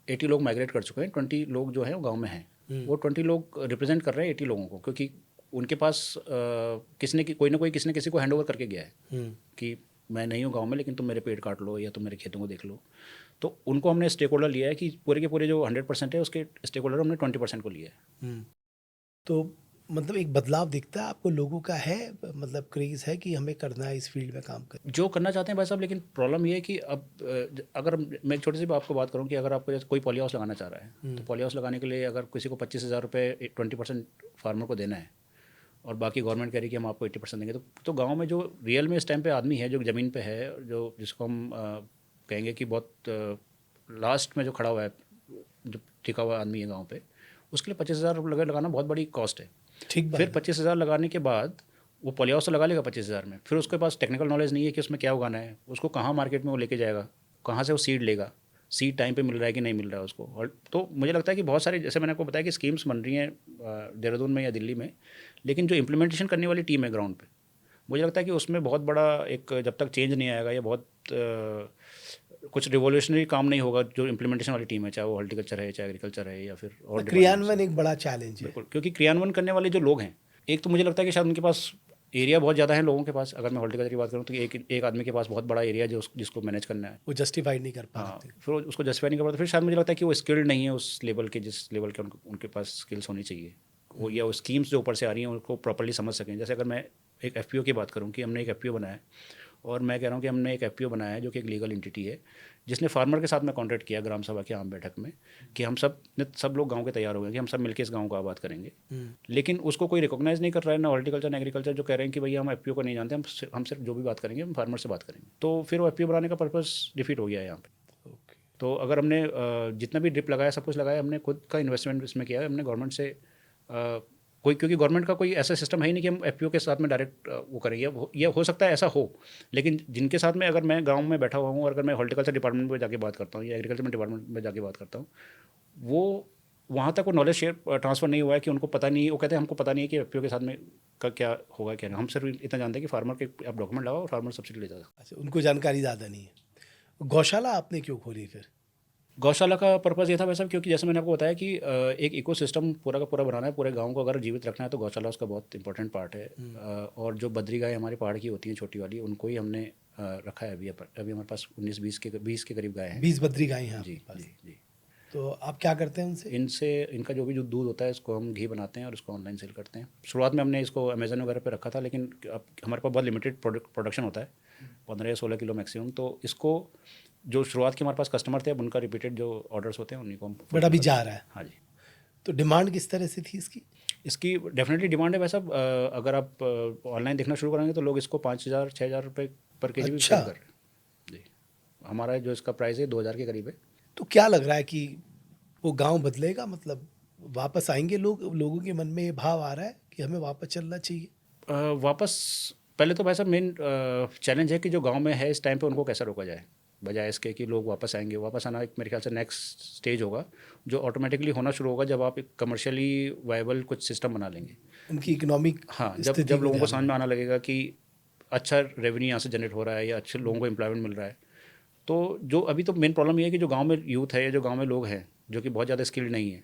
80 लोग माइग्रेट कर चुके हैं, 20 लोग जो हैं वो गाँव में हैं। वो 20 लोग रिप्रेजेंट कर रहे हैं 80 लोगों को, क्योंकि उनके पास किसी ने कोई ना कोई किसी ने किसी को हैंड ओवर करके गया है कि मैं नहीं हूँ गाँव में, लेकिन तुम मेरे पेड़ काट लो या तुम मेरे खेतों को देख लो। तो उनको हमने स्टेक होल्डर लिया है कि पूरे के पूरे जो 100% है उसके स्टेक होल्डर हमने 20% को लिया है। तो मतलब एक बदलाव दिखता है आपको, लोगों का है मतलब क्रेज है कि हमें करना है इस फील्ड में काम करना। जो करना चाहते हैं भाई साहब, लेकिन प्रॉब्लम ये है कि अब अगर मैं एक छोटी सी आपको बात करूं कि अगर आपको जैसे कोई पॉली हाउस लगाना चाह रहा है, तो पॉली हाउस लगाने के लिए अगर किसी को 25,000 रुपये 20% फार्मर को देना है और बाकी गवर्नमेंट कह रही है कि हम आपको 80% देंगे, तो गाँव में जो रियल में इस टाइम पे आदमी है जो ज़मीन पे है, जो जिसको हम कहेंगे कि बहुत लास्ट में जो खड़ा हुआ है, जो टिका हुआ आदमी है गाँव पे, उसके लिए 25,000 लगाना बहुत बड़ी कॉस्ट है। ठीक बात फिर है। 25,000 लगाने के बाद वो पॉली हाउस तो लगा लेगा 25,000 में, फिर उसके पास टेक्निकल नॉलेज नहीं है कि उसमें क्या उगाना है, उसको कहाँ मार्केट में वो लेके जाएगा, कहाँ से वो सीड लेगा, सीड टाइम पे मिल रहा है कि नहीं मिल रहा है उसको। और तो मुझे लगता है कि बहुत सारे, जैसे मैंने आपको बताया कि स्कीम्स बन रही हैं देहरादून में या दिल्ली में, लेकिन जो इम्प्लीमेंटेशन करने वाली टीम है ग्राउंड पे, मुझे लगता है कि उसमें बहुत बड़ा एक, जब तक चेंज नहीं आएगा या बहुत कुछ रिवोल्यूशनरी काम नहीं होगा जो इम्प्लीमेंटेशन वाली टीम है, चाहे वो हॉर्टिकल्चर है, चाहे एग्रीकल्चर है, या फिर और क्रियान्वयन एक बड़ा चैलेंज है। बिल्कुल, क्योंकि क्रियान्वयन करने वाले जो लोग हैं, एक तो मुझे लगता है कि शायद उनके पास एरिया बहुत ज़्यादा है लोगों के पास। अगर मैं हॉर्टिकल्चर की बात करूँ तो एक आदमी के पास बहुत बड़ा एरिया है जो जिसको मैनेज करना है, वो जस्टिफाइड नहीं कर हाँ, पाते। फिर उसको जस्टिफाई नहीं कर पाता। फिर शायद मुझे लगता है कि वो स्किल्ड नहीं है उस लेवल के, जिस लेवल के उनके पास स्किल्स होनी चाहिए, वो या वो स्कीम्स जो ऊपर से आ रही हैं उनको प्रॉपर्ली समझ सकें। जैसे अगर मैं एक FPO की बात करूँ कि हमने एक FPO बनाया है, और मैं कह रहा हूँ कि हमने एक FPO बनाया है जो कि एक लीगल एंटिटी है, जिसने फार्मर के साथ में कॉन्ट्रैक्ट किया ग्राम सभा की आम बैठक में कि हम सब लोग गांव के तैयार हो गए कि हम सब मिलकर इस गांव को आबाद करेंगे। लेकिन उसको कोई रिकॉग्नाइज नहीं कर रहा है, ना हॉर्टिकल्चर ना एग्रीकल्चर, जो कह रहे हैं कि भैया हम FPO को नहीं जानते, हम सिर्फ जो भी बात करेंगे हम फार्मर से बात करेंगे। तो फिर वो FPO बनाने का पर्पस डिफीट हो गया है यहाँ पे। तो अगर हमने जितना भी ड्रिप लगाया, सब कुछ लगाया, हमने खुद का इन्वेस्टमेंट इसमें किया है, हमने गवर्नमेंट से कोई, क्योंकि गवर्नमेंट का कोई ऐसा सिस्टम है ही नहीं कि हम FPO के साथ में डायरेक्ट वो करेंगे। ये हो सकता है ऐसा हो, लेकिन जिनके साथ में अगर मैं गांव में बैठा हुआ हूँ और अगर मैं हॉर्टिकल्चर डिपार्टमेंट में जाके बात करता हूँ या एग्रीकल्चर डिपार्टमेंट में जाके बात करता हूँ, वो वहाँ तक वो नॉलेज शेयर ट्रांसफ़र नहीं हुआ है कि उनको पता नहीं, वो कहते हैं हमको पता नहीं है कि FPO के साथ में का क्या होगा क्या नहीं। हम सिर्फ इतना जानते हैं कि फार्मर के आप डॉक्यूमेंट लगाओ और फार्मर सब्सिडी ले जाएगा। अच्छा, उनको जानकारी ज़्यादा नहीं है। गौशाला आपने क्यों खोली फिर? गौशाला का पर्पज़ ये था वैसा, क्योंकि जैसे मैंने आपको बताया कि एक इकोसिस्टम पूरा का पूरा बनाना है, पूरे गांव को अगर जीवित रखना है तो गौशाला उसका बहुत इंपॉर्टेंट पार्ट है। और जो बद्री गाय हमारे पहाड़ की होती हैं छोटी वाली, उनको ही हमने रखा है। अभी हमारे पास 19-20 के करीब गाय हैं। 20 बद्री गाय हैं जी आपके पास? जी जी। तो आप क्या करते हैं उनसे? इनका जो भी जो दूध होता है इसको हम घी बनाते हैं और इसको ऑनलाइन सेल करते हैं। शुरुआत में हमने इसको अमेज़न वगैरह पे रखा था, लेकिन अब हमारे पास बहुत लिमिटेड प्रोडक्शन होता है, 15 या 16 किलो मैक्सिमम। तो इसको जो शुरुआत के हमारे पास कस्टमर थे, अब उनका रिपीटेड जो ऑर्डर्स होते हैं उन्हीं को हम बट अभी जा रहा है। हाँ जी। तो डिमांड किस तरह से थी इसकी? इसकी डेफिनेटली डिमांड है वैसा। अगर आप ऑनलाइन देखना शुरू करेंगे तो लोग इसको 5,000-6,000 रुपये पर केजी भी अच्छा। सेल कर रहे हैं जी। हमारा जो इसका प्राइस है 2,000 के करीब है। तो क्या लग रहा है कि वो गांव बदलेगा, मतलब वापस आएंगे लोग? लोगों के मन में ये भाव आ रहा है कि हमें वापस चलना चाहिए? वापस पहले तो वैसा मेन चैलेंज है कि जो गांव में है इस टाइम पे उनको कैसे रोका जाए, बजाय इसके कि लोग वापस आएंगे। वापस आना एक मेरे ख्याल से नेक्स्ट स्टेज होगा, जो ऑटोमेटिकली होना शुरू होगा जब आप एक कमर्शियली वायबल कुछ सिस्टम बना लेंगे। उनकी इकोनॉमिक हाँ, स्थिति जब को लोगों को ध्यान समझ में आना लगेगा कि अच्छा रेवेन्यू यहाँ से जनरेट हो रहा है या अच्छे लोगों को एम्प्लॉयमेंट मिल रहा है। तो जो अभी तो मेन प्रॉब्लम ये है कि जो गांव में यूथ है या जो गांव में लोग हैं जो कि बहुत ज़्यादा स्किल्ड नहीं है,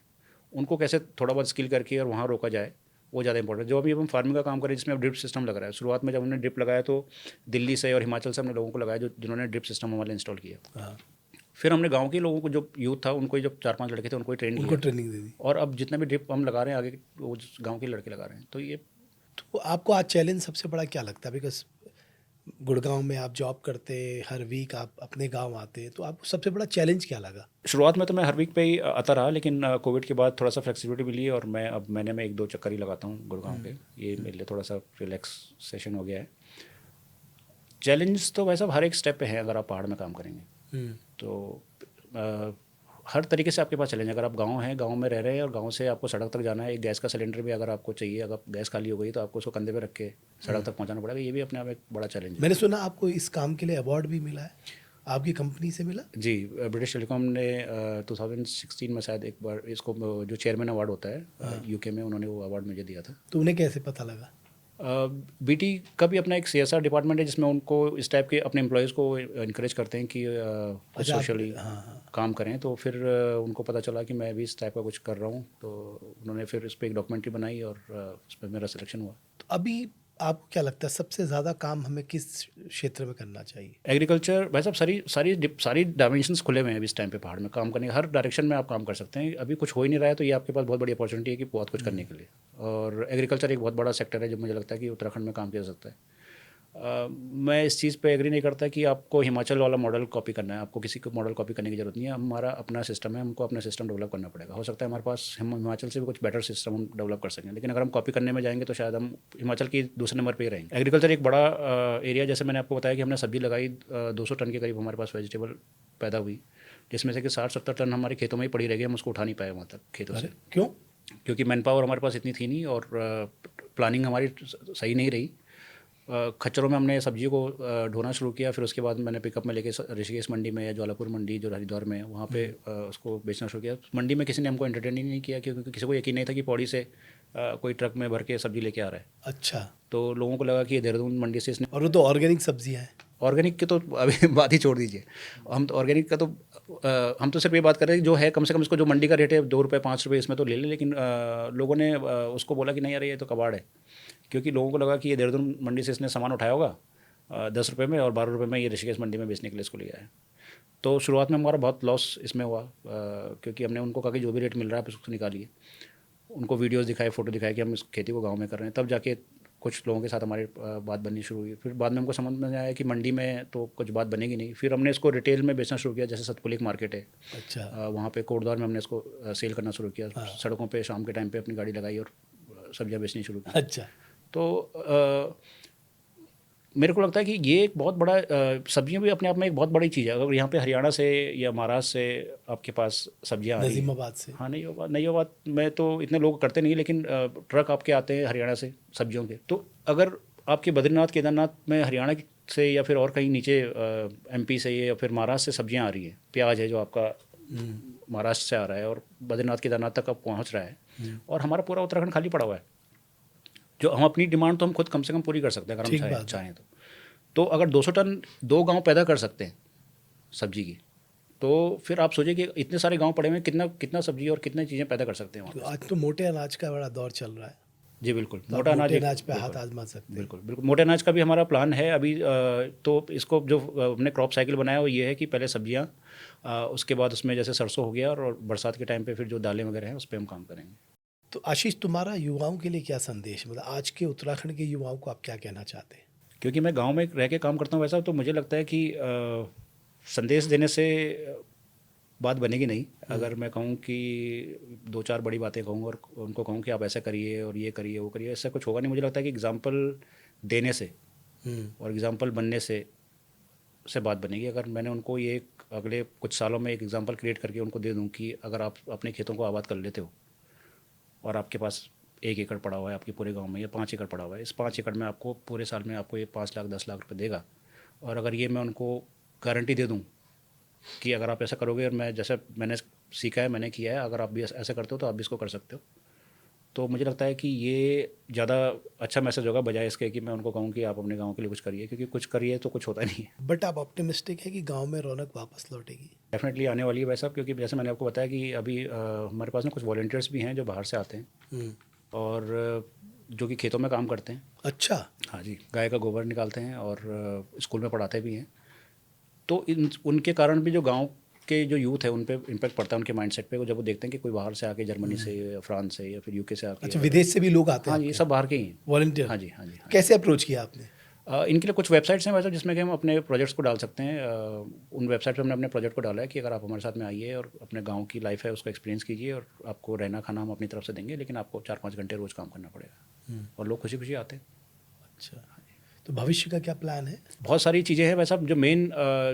उनको कैसे थोड़ा बहुत स्किल करके और वहाँ रोका जाए, वो ज़्यादा इंपॉर्टेंट। जो अभी हम फार्मिंग का काम करें जिसमें अब ड्रिप सिस्टम लग रहा है, शुरुआत में जब हमने ड्रिप लगाया तो दिल्ली से और हिमाचल से हमने लोगों को लगाया जिन्होंने ड्रिप सिस्टम हमारे इंस्टॉल किया। हाँ, फिर हमने गांव के लोगों को, जो यूथ था उनको, जो 4-5 लड़के थे उनको ही ट्रेन उनको किया, ट्रेनिंग दे दी। और अब जितने भी ड्रिप हम लगा रहे हैं आगे वो गाँव के लड़के लगा रहे हैं। तो ये तो आपको आज चैलेंज सबसे बड़ा क्या लगता है? बिकॉज गुड़गांव में आप जॉब करते, हर वीक आप अपने गांव आते, तो आपको सबसे बड़ा चैलेंज क्या लगा? शुरुआत में तो मैं हर वीक पे ही आता रहा, लेकिन कोविड के बाद थोड़ा सा फ्लेक्सिबिलिटी मिली और मैं अब महीने में 1-2 चक्कर ही लगाता हूँ गुड़गांव के। ये मेरे लिए थोड़ा सा रिलैक्सेशन हो गया है। चैलेंज तो वैसा हर एक स्टेप पे है अगर आप पहाड़ में काम करेंगे तो हर तरीके से आपके पास चैलेंज। अगर आप गांव हैं, गांव में रह रहे हैं और गांव से आपको सड़क तक जाना है, एक गैस का सिलेंडर भी अगर आपको चाहिए, अगर गैस खाली हो गई तो आपको उसको कंधे पे रख के सड़क तक पहुंचाना पड़ेगा। ये भी अपने आप एक बड़ा चैलेंज है। मैंने सुना आपको इस काम के लिए अवार्ड भी मिला है, आपकी कंपनी से मिला? जी, ब्रिटिश टेलीकॉम ने 2016 में शायद एक बार इसको जो चेयरमैन अवार्ड होता है UK में, उन्होंने वो अवार्ड मुझे दिया था। तो उन्हें कैसे पता लगा? बीटी का भी अपना एक सीएसआर डिपार्टमेंट है जिसमें उनको इस टाइप के अपने एम्प्लॉयज़ को इनक्रेज करते हैं कि कुछ अच्छा, सोशली हाँ हाँ। काम करें। तो फिर उनको पता चला कि मैं भी इस टाइप का कुछ कर रहा हूँ, तो उन्होंने फिर इस पर एक डॉक्यूमेंट्री बनाई और उस पर मेरा सिलेक्शन हुआ। तो अभी आपको क्या लगता है सबसे ज़्यादा काम हमें किस क्षेत्र में करना चाहिए? एग्रीकल्चर भाई साहब, सारी डायमेंशंस खुले हुए हैं अभी इस टाइम पे पहाड़ में काम करने के, हर डायरेक्शन में आप काम कर सकते हैं। अभी कुछ हो ही नहीं रहा है, तो ये आपके पास बहुत बड़ी अपॉर्चुनिटी है कि बहुत कुछ करने के लिए। और एग्रीकल्चर एक बहुत बड़ा सेक्टर है जो मुझे लगता है कि उत्तराखंड में काम किया जा सकता है। मैं इस चीज़ पे एग्री नहीं करता कि आपको हिमाचल वाला मॉडल कॉपी करना है। आपको किसी को मॉडल कॉपी करने की ज़रूरत नहीं है। हमारा अपना सिस्टम है, हमको अपना सिस्टम डेवलप करना पड़ेगा। हो सकता है हमारे पास हम हिमाचल से भी कुछ बेटर सिस्टम हम डेवलप कर सकें, लेकिन अगर हम कॉपी करने में जाएंगे तो शायद हम हिमाचल की दूसरे नंबर पे ही रहेंगे। एग्रीकल्चर एक बड़ा एरिया, जैसे मैंने आपको बताया कि हमने सब्जी लगाई, 200 टन के करीब हमारे पास वेजिटेबल पैदा हुई, जिसमें से कि 60-70 टन हमारे खेतों में ही पड़ी रह गई, हम उसको उठा नहीं पाए वहाँ तक खेतों से। क्यों? क्योंकि मैन पावर हमारे पास इतनी थी नहीं और प्लानिंग हमारी सही नहीं रही। खच्चरों में हमने सब्जी को ढोना शुरू किया, फिर उसके बाद मैंने पिकअप में लेके ऋषिकेश मंडी में या ज्वालापुर मंडी जो हरिद्वार में है वहाँ पे उसको बेचना शुरू किया। मंडी में किसी ने हमको एंटरटेन ही नहीं किया, क्योंकि किसी को यकीन नहीं था कि पौड़ी से कोई ट्रक में भर के सब्जी लेके आ रहा है। अच्छा। तो लोगों को लगा कि ये देहरादून मंडी से इसने, और वो तो ऑर्गेनिक सब्जियां हैं। ऑर्गेनिक की तो अभी बात ही छोड़ दीजिए। हम तो ऑर्गेनिक का तो हम तो सिर्फ ये बात कर रहे हैं कि जो है कम से कम इसको जो मंडी का रेट है 2 रुपये 5 रुपये इसमें तो ले लें, लेकिन लोगों ने उसको बोला कि नहीं यार ये तो कबाड़ है, क्योंकि लोगों को लगा कि ये देहरादून मंडी से इसने सामान उठाया होगा 10 रुपये में और 12 रुपये में ये ऋषिकेश मंडी में बेचने के लिए इसको लिया है। तो शुरुआत में हमारा बहुत लॉस इसमें हुआ, क्योंकि हमने उनको कहा कि जो भी रेट मिल रहा है आप उसको निकालिए। उनको वीडियोस दिखाए, फ़ोटो दिखाए कि हम इस खेती को गांव में कर रहे हैं, तब जाके कुछ लोगों के साथ हमारी बात बननी शुरू हुई। फिर बाद में हमको समझ में आया कि मंडी में तो कुछ बात बनेगी नहीं। फिर हमने इसको रिटेल में बेचना शुरू किया, जैसे सतपुलिक मार्केट है, अच्छा। वहाँ पे कोटद्वार में हमने इसको सेल करना शुरू किया। हाँ। सड़कों पे शाम के टाइम पे अपनी गाड़ी लगाई और सब्जियाँ बेचनी शुरू की। अच्छा। तो मेरे को लगता है कि ये एक बहुत बड़ा सब्जियां भी अपने आप में एक बहुत बड़ी चीज़ है। अगर यहाँ पे हरियाणा से या महाराष्ट्र से आपके पास सब्जियां आ रही हैं, नजीमाबाद से। हाँ, नईबाबाद में तो इतने लोग करते नहीं, लेकिन ट्रक आपके आते हैं हरियाणा से सब्जियों के। तो अगर आपके बद्रीनाथ केदारनाथ में हरियाणा से या फिर और कहीं नीचे एमपी से या फिर महाराष्ट्र से सब्जियां आ रही हैं, प्याज है जो आपका महाराष्ट्र से आ रहा है और बद्रीनाथ केदारनाथ तक अब पहुँच रहा है, और हमारा पूरा उत्तराखंड खाली पड़ा हुआ है, जो हम अपनी डिमांड तो हम खुद कम से कम पूरी कर सकते हैं अगर हम चाहें तो अगर 200 टन 2 गांव पैदा कर सकते हैं सब्जी की, तो फिर आप सोचिए कि इतने सारे गांव पड़े हुए हैं, कितना सब्जी और कितनी चीज़ें पैदा कर सकते हैं तो वहाँ। आज तो मोटे अनाज का बड़ा दौर चल रहा है। जी बिल्कुल, तो मोटा मोटे अनाज अनाज पे हाथ आजमा सकते हैं। बिल्कुल बिल्कुल, मोटे अनाज का भी हमारा प्लान है अभी। तो इसको जो हमने क्रॉप साइकिल बनाया वो ये है कि पहले सब्जियाँ, उसके बाद उसमें जैसे सरसों हो गया, और बरसात के टाइम पे फिर जो दालें वगैरह हैं उस पर हम काम करेंगे। तो आशीष, तुम्हारा युवाओं के लिए क्या संदेश, मतलब आज के उत्तराखंड के युवाओं को आप क्या कहना चाहते हैं? क्योंकि मैं गांव में रह के काम करता हूँ वैसा, तो मुझे लगता है कि संदेश देने से बात बनेगी नहीं। अगर मैं कहूँ कि 2-4 बड़ी बातें कहूँ और उनको कहूँ कि आप ऐसा करिए और ये करिए वो करिए, ऐसा कुछ होगा नहीं। मुझे लगता है कि एग्ज़ाम्पल देने से और एग्ज़ाम्पल बनने से बात बनेगी। अगर मैंने उनको ये अगले कुछ सालों में एक एग्ज़ाम्पल क्रिएट करके उनको दे दूँ कि अगर आप अपने खेतों को आबाद कर लेते हो और आपके पास 1 एकड़ पड़ा हुआ है आपके पूरे गांव में, या 5 एकड़ पड़ा हुआ है, इस 5 एकड़ में आपको पूरे साल में आपको ये 5 लाख 10 लाख रुपए देगा, और अगर ये मैं उनको गारंटी दे दूं कि अगर आप ऐसा करोगे और मैं जैसा मैंने सीखा है मैंने किया है, अगर आप भी ऐसा करते हो तो आप भी इसको कर सकते हो, तो मुझे लगता है कि ये ज़्यादा अच्छा मैसेज होगा बजाय इसके कि मैं उनको कहूँ कि आप अपने गाँव के लिए कुछ करिए, क्योंकि कुछ करिए तो कुछ होता नहीं है। बट आप ऑप्टिमिस्टिक है कि गांव में रौनक वापस लौटेगी? डेफिनेटली आने वाली है वैसा, क्योंकि जैसे मैंने आपको बताया कि अभी हमारे पास ना कुछ वॉलंटियर्स भी हैं जो बाहर से आते हैं और जो कि खेतों में काम करते हैं। अच्छा। हाँ जी, गाय का गोबर निकालते हैं और स्कूल में पढ़ाते भी हैं। तो उनके कारण भी जो गांव के जो यूथ है उन पे इम्पैक्ट पड़ता है, उनके माइंडसेट पे। जब वो देखते हैं कि कोई बाहर से आके जर्मनी से या फ्रांस से या फिर यूके से आके, अच्छा, विदेश से भी लोग आते हैं? हाँ जी, सब बाहर के ही हैं वॉलंटियर? हाँ जी हाँ जी हाँ। कैसे अप्रोच किया आपने? इनके लिए कुछ वेबसाइट्स हैं वैसे जिसमें कि हम अपने प्रोजेक्ट्स को डाल सकते हैं। उन वेबसाइट पे हमने अपने प्रोजेक्ट को डाला है कि अगर आप हमारे साथ में आइए और अपने गांव की लाइफ है उसको एक्सपीरियंस कीजिए, और आपको रहना खाना हम अपनी तरफ से देंगे, लेकिन आपको 4-5 घंटे रोज़ काम करना पड़ेगा, और लोग खुशी खुशी आते हैं। अच्छा, तो भविष्य का क्या प्लान है? बहुत सारी चीज़ें हैं वैसा। जो मेन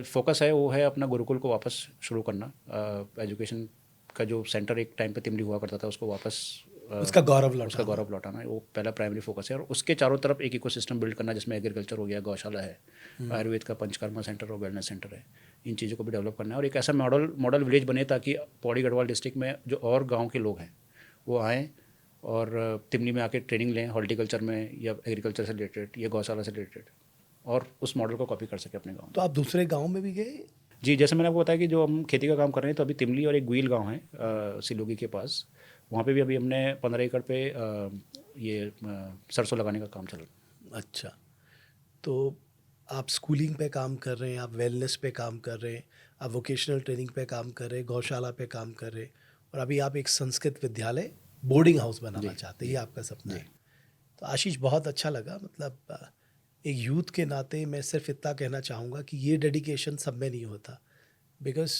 फोकस है वो है अपना गुरुकुल को वापस शुरू करना। एजुकेशन का जो सेंटर एक टाइम पे तिमली हुआ करता था उसको वापस उसका गौरव लौटाना वो पहला प्राइमरी फोकस है, और उसके चारों तरफ एक इकोसिस्टम बिल्ड करना जिसमें एग्रीकल्चर हो गया, गौशाला है, आयुर्वेद का पंचकर्मा सेंटर और वेलनेस सेंटर है। इन चीज़ों को भी डेवलप करना है और एक ऐसा मॉडल विलेज बने ताकि पौड़ी गढ़वाल डिस्ट्रिक्ट में जो और गाँव के लोग हैं वो आएँ और तिमली में आके ट्रेनिंग लें हॉर्टिकल्चर में या एग्रीकल्चर से रिलेटेड या गौशाला से रिलेटेड, और उस मॉडल को कॉपी कर सके अपने गाँव में। तो आप दूसरे गांव में भी गए? जी, जैसे मैंने आपको बताया कि जो हम खेती का काम कर रहे हैं, तो अभी तिमली और एक गुईल गाँव है सिलोगी के पास, वहाँ पे भी अभी हमने 15 एकड़ पे ये सरसों लगाने का काम चल रहा है। अच्छा, तो आप स्कूलिंग पे काम कर रहे हैं, आप वेलनेस पे काम कर रहे हैं, आप वोकेशनल ट्रेनिंग पे काम कर रहे हैं, गौशाला पे काम कर रहे हैं, और अभी आप एक संस्कृत विद्यालय बोर्डिंग हाउस बनाना चाहते हैं, ये आपका सपना है। तो आशीष, बहुत अच्छा लगा। मतलब एक यूथ के नाते मैं सिर्फ इतना कहना चाहूँगा कि ये डेडिकेशन सब में नहीं होता, बिकॉज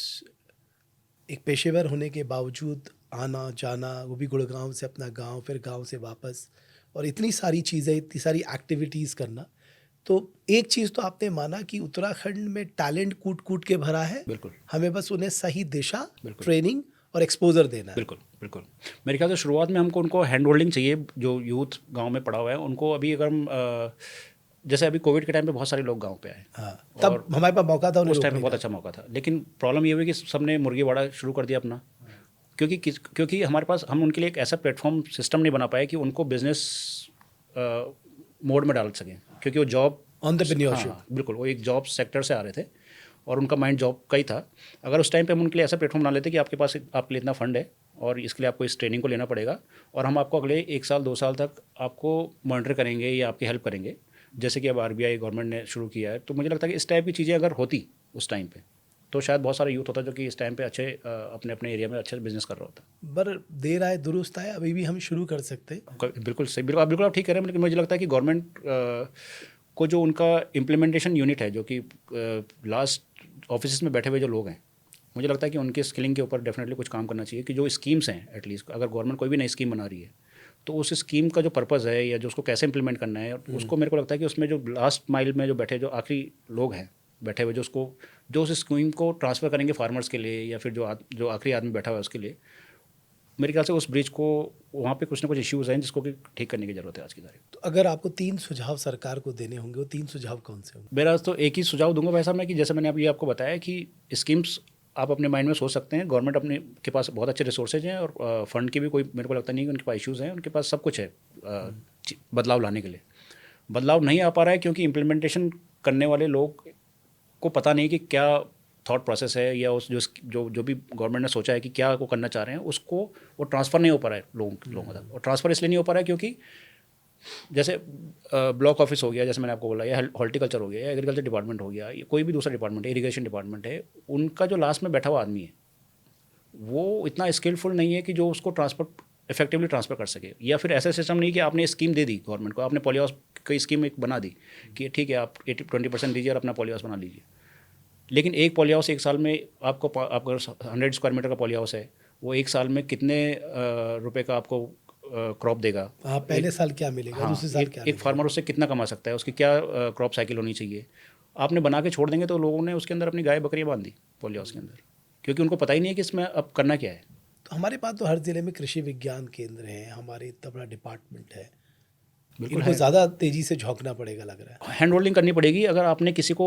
एक पेशेवर होने के बावजूद आना जाना, वो भी गुड़गांव से अपना गांव, फिर गांव से वापस, और इतनी सारी चीज़ें, इतनी सारी एक्टिविटीज़ करना। तो एक चीज़ तो आपने माना कि उत्तराखंड में टैलेंट कूट कूट के भरा है, बिल्कुल, हमें बस उन्हें सही दिशा, बिल्कुल, ट्रेनिंग और एक्सपोजर देना है। बिल्कुल, बिल्कुल। मेरे ख्याल से शुरुआत में हमको उनको हैंड होल्डिंग चाहिए, जो यूथ गांव में पड़ा हुआ है उनको। अभी अगर हम जैसे अभी कोविड के टाइम पे बहुत सारे लोग गांव पे आए, हाँ, तब हमारे पास मौका था उन्हें उस टाइम पे रोकने बहुत का। अच्छा मौका था, लेकिन प्रॉब्लम ये हुई कि सबने मुर्गी वाड़ा शुरू कर दिया अपना, क्योंकि हमारे पास, हम उनके लिए एक ऐसा प्लेटफॉर्म सिस्टम नहीं बना पाए कि उनको बिजनेस मोड में डाल सकें, क्योंकि वो जॉब एंटरप्रेन्योरशिप। हाँ, बिल्कुल, वो एक जॉब सेक्टर से आ रहे थे और उनका माइंड जॉब का ही था। अगर उस टाइम पे हम उनके लिए ऐसा प्लेटफॉर्म बना लेते कि आपके पास आपके लिए इतना फंड है और इसके लिए आपको इस ट्रेनिंग को लेना पड़ेगा, और हम आपको अगले 1 साल 2 साल तक आपको मॉनिटर करेंगे या आपकी हेल्प करेंगे, जैसे कि अब RBI गवर्नमेंट ने शुरू किया है। तो मुझे लगता है कि इस टाइप की चीज़ें अगर होती उस टाइम पे, तो शायद बहुत सारा यूथ होता जो कि इस टाइम पे अच्छे अपने अपने एरिया में अच्छे बिजनेस कर रहा होता। पर देर आए दुरुस्त आए, अभी भी हम शुरू कर सकते हैं। बिल्कुल सही, बिल्कुल आप ठीक कह रहे हैं, लेकिन मुझे लगता है कि गवर्नमेंट को जो उनका इम्प्लीमेंटेशन यूनिट है, जो कि लास्ट ऑफिस में बैठे हुए जो लोग हैं, मुझे लगता है कि उनके स्किलिंग के ऊपर डेफिनेटली कुछ काम करना चाहिए, कि जो स्कीम्स हैं, एटलीस्ट अगर गवर्नमेंट कोई भी नई स्कीम बना रही है, तो उस स्कीम का जो पर्पज़ है या जो उसको कैसे इंप्लीमेंट करना है, उसको मेरे को लगता है कि उसमें जो लास्ट माइल में जो बैठे, जो आखिरी लोग हैं बैठे हुए, जो उस स्कीम को ट्रांसफ़र करेंगे फार्मर्स के लिए, या फिर जो आखिरी आदमी बैठा हुआ है उसके लिए, मेरे ख्याल से उस ब्रिज को, वहाँ पे कुछ ना कुछ इश्यूज़ हैं जिसको कि ठीक करने की ज़रूरत है आज की तारीख। तो अगर आपको 3 सुझाव सरकार को देने होंगे, वो 3 सुझाव कौन से होंगे? मेरा तो एक ही सुझाव दूंगा वैसा मैं, कि जैसे मैंने अभी आपको बताया कि स्कीम्स आप अपने माइंड में सोच सकते हैं, गवर्नमेंट अपने के पास बहुत अच्छे रिसोर्सेज हैं, और फंड की भी कोई मेरे को लगता नहीं कि उनके पास इश्यूज़ हैं, उनके पास सब कुछ है बदलाव लाने के लिए। बदलाव नहीं आ पा रहा है क्योंकि इम्प्लीमेंटेशन करने वाले लोग को पता नहीं कि क्या थॉट प्रोसेस है, या उस जो भी गवर्नमेंट ने सोचा है कि क्या वो करना चाह रहे हैं, उसको वो ट्रांसफ़र नहीं हो पा रहा है लोगों तक। और ट्रांसफ़र इसलिए नहीं हो पा रहा है क्योंकि जैसे ब्लॉक ऑफिस हो गया, जैसे मैंने आपको बोला, या हॉर्टिकल्चर हो गया, या एग्रीकल्चर डिपार्टमेंट हो गया, या कोई भी दूसरा डिपार्टमेंट है, इरीगेशन डिपार्टमेंट है, उनका जो लास्ट में बैठा हुआ आदमी है वो इतना स्किलफुल नहीं है कि जो उसको इफेक्टिवली ट्रांसफ़र कर सके। या फिर ऐसा सिस्टम नहीं कि आपने स्कीम दे दी गवर्नमेंट को, आपने पॉली हाउस की स्कीम एक बना दी कि ठीक है आप 20% दीजिए और अपना पॉली हाउस बना लीजिए, लेकिन एक पॉली हाउस 1 साल में आपका 100 स्क्वायर मीटर का पॉली हाउस है, वो 1 साल में कितने रुपए का आपको क्रॉप देगा? हाँ, पहले साल क्या मिलेगा, हाँ, दूसरे साल एक क्या एक मिलेगा? फार्मर उससे कितना कमा सकता है, उसकी क्या क्रॉप साइकिल होनी चाहिए? आपने बना के छोड़ देंगे तो लोगों ने उसके अंदर अपनी गाय बकरियाँ बांध दी पॉली हाउस के अंदर, क्योंकि उनको पता ही नहीं है कि इसमें अब करना क्या है। तो हमारे पास तो हर ज़िले में कृषि विज्ञान केंद्र हैं, हमारे इतना बड़ा डिपार्टमेंट है, बिल्कुल इनको है, ज़्यादा तेज़ी से झोंकना पड़ेगा लग रहा है। हैंड होल्डिंग करनी पड़ेगी। अगर आपने किसी को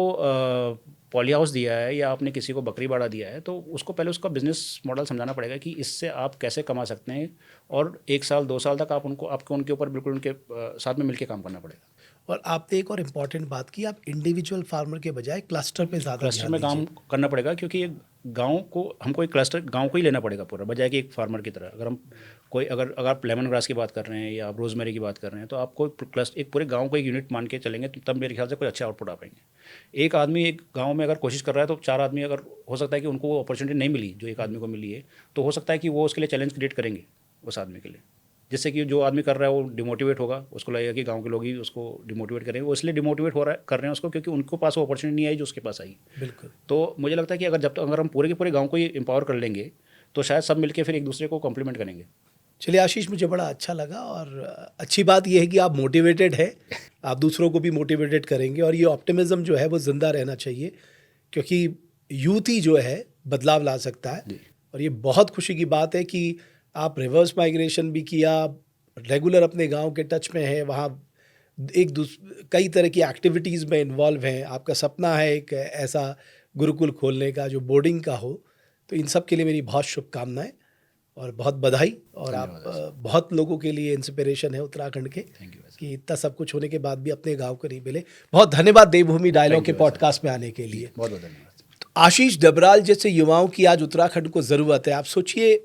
पॉली हाउस दिया है या आपने किसी को बकरी बाड़ा दिया है, तो उसको पहले उसका बिजनेस मॉडल समझाना पड़ेगा कि इससे आप कैसे कमा सकते हैं, और 1 साल 2 साल तक आपको उनके ऊपर बिल्कुल उनके साथ में मिलकर काम करना पड़ेगा। और आपने एक और इम्पॉर्टेंट बात की, आप इंडिविजुअल फार्मर के बजाय क्लस्टर पे ज़्यादा क्लस्टर ध्यान में काम दीजिए। करना पड़ेगा, क्योंकि एक गांव को, हमको एक क्लस्टर गांव को ही लेना पड़ेगा पूरा, बजाय कि एक फार्मर की तरह। अगर हम अगर आप लेमन ग्रास की बात कर रहे हैं या आप रोजमेरी की बात कर रहे हैं, तो आपको एक पूरे गांव को एक यूनिट मान के चलेंगे, तो तब मेरे ख्याल से कोई अच्छा आउटपुट आ पाएंगे। एक आदमी एक गांव में अगर कोशिश कर रहा है, तो 4 आदमी, अगर हो सकता है कि उनको वो अपॉर्चुनिटी नहीं मिली जो एक आदमी को मिली है, तो हो सकता है कि वो उसके लिए चैलेंज क्रिएट करेंगे उस आदमी के लिए, जिससे कि जो आदमी कर रहा है वो डिमोटिवेट होगा, उसको लगेगा कि गांव के लोग ही उसको डिमोटिवेट करेंगे। वो इसलिए डिमोटिवेट कर रहे हैं उसको क्योंकि उनको पास वो अपॉर्चुनिटी नहीं आई जो उसके पास आई। बिल्कुल। तो मुझे लगता है कि अगर हम पूरे के पूरे गांव को ही एम्पावर कर लेंगे, तो शायद सब मिलके फिर एक दूसरे को कॉम्प्लीमेंट करेंगे। चलिए आशीष, मुझे बड़ा अच्छा लगा, और अच्छी बात यह है कि आप मोटिवेटेड हैं, आप दूसरों को भी मोटिवेटेड करेंगे, और ये ऑप्टिमिज्म जो है वो ज़िंदा रहना चाहिए, क्योंकि यूथ ही जो है बदलाव ला सकता है। और ये बहुत खुशी की बात है कि आप रिवर्स माइग्रेशन भी किया, रेगुलर अपने गांव के टच में है, वहाँ कई तरह की एक्टिविटीज़ में इन्वॉल्व हैं। आपका सपना है एक ऐसा गुरुकुल खोलने का जो बोर्डिंग का हो। तो इन सब के लिए मेरी बहुत शुभकामनाएं। और बहुत बधाई। और आप धन्यवाद। बहुत लोगों के लिए इंस्पिरेशन है उत्तराखंड के, थैंक यू वैसे। कि इतना सब कुछ होने के बाद भी अपने गांव को नहीं मिले। बहुत धन्यवाद देवभूमि डायलॉग Thank के you, वैसे। पॉडकास्ट में आने के लिए। बहुत बहुत धन्यवाद। आशीष डबराल जैसे युवाओं की आज उत्तराखंड को ज़रूरत है। आप सोचिए,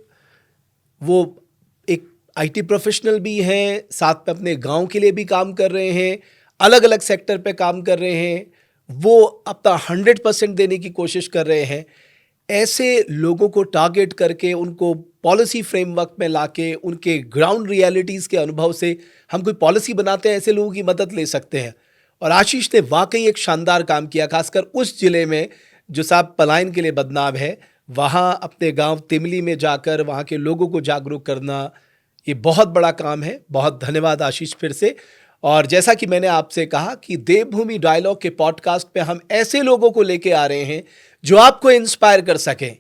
वो एक आईटी प्रोफेशनल भी हैं, साथ में अपने गांव के लिए भी काम कर रहे हैं, अलग अलग सेक्टर पे काम कर रहे हैं, वो अपना 100% देने की कोशिश कर रहे हैं। ऐसे लोगों को टारगेट करके उनको पॉलिसी फ्रेमवर्क में लाके उनके ग्राउंड रियलिटीज़ के अनुभव से हम कोई पॉलिसी बनाते हैं, ऐसे लोगों की मदद ले सकते हैं। और आशीष ने वाकई एक शानदार काम किया, खासकर उस जिले में जो साहब पलायन के लिए बदनाम है, वहाँ अपने गांव तिमली में जाकर वहाँ के लोगों को जागरूक करना, ये बहुत बड़ा काम है। बहुत धन्यवाद आशीष फिर से। और जैसा कि मैंने आपसे कहा कि देवभूमि डायलॉग के पॉडकास्ट पे हम ऐसे लोगों को लेके आ रहे हैं जो आपको इंस्पायर कर सकें,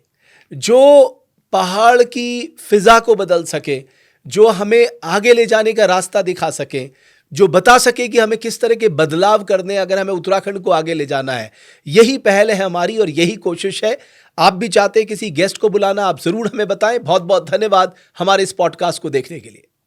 जो पहाड़ की फिजा को बदल सके, जो हमें आगे ले जाने का रास्ता दिखा सके, जो बता सके कि हमें किस तरह के बदलाव करने अगर हमें उत्तराखंड को आगे ले जाना है। यही पहल है हमारी और यही कोशिश है। आप भी चाहते हैं किसी गेस्ट को बुलाना, आप ज़रूर हमें बताएं। बहुत बहुत धन्यवाद हमारे इस पॉडकास्ट को देखने के लिए।